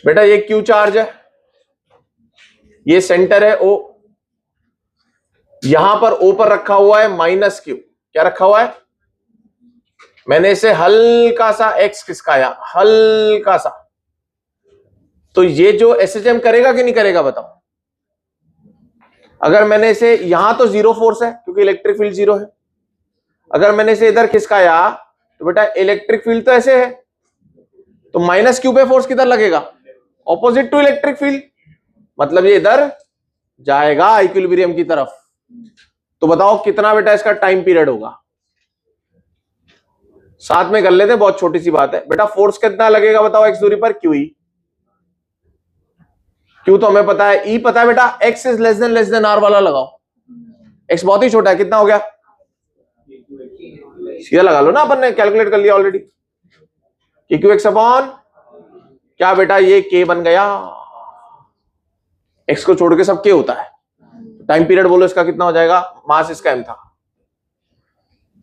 बेटा, ये क्यू चार्ज है, ये सेंटर है O, यहां पर O पर रखा हुआ है माइनस Q। क्या रखा हुआ है? मैंने इसे हल्का सा x खिसकाया, हल्का सा, तो ये जो SHM करेगा कि नहीं करेगा बताओ? अगर मैंने इसे, यहां तो जीरो फोर्स है क्योंकि इलेक्ट्रिक फील्ड जीरो है, अगर मैंने इसे इधर खिसकाया तो बेटा इलेक्ट्रिक फील्ड तो ऐसे है, तो माइनस Q पे फोर्स किधर लगेगा? ऑपोजिट टू इलेक्ट्रिक फील्ड, मतलब ये इधर जाएगा इक्विलिब्रियम की तरफ। तो बताओ कितना बेटा इसका टाइम पीरियड होगा? साथ में कर लेते हैं, बहुत छोटी सी बात है बेटा। फोर्स कितना लगेगा बताओ x दूरी पर? QE। Q तो हमें पता है, E पता है बेटा, x is less than R वाला लगाओ। x बहुत ही छोटा है, कितना हो गया? सीधा लगा लो ना, अपन ने कैलकुलेट कर लिया ऑलरेडी। QX अपॉन क्या बेटा, ये K बन गया। x को छोड़ के सब K होता है। टाइम पीरियड बोलो इसका कितना हो जाएगा? मास इसका m था,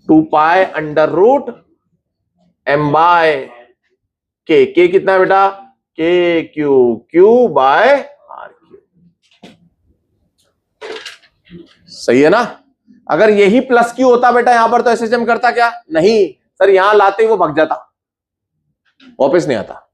2 pi under root m by K। K कितना है बेटा? KQ by RQ। सही है ना? अगर यही प्लस Q होता बेटा यहां पर, तो SHM करता क्या? नहीं सर, यहां लाते ही वो भाग जाता, वापस नहीं आता।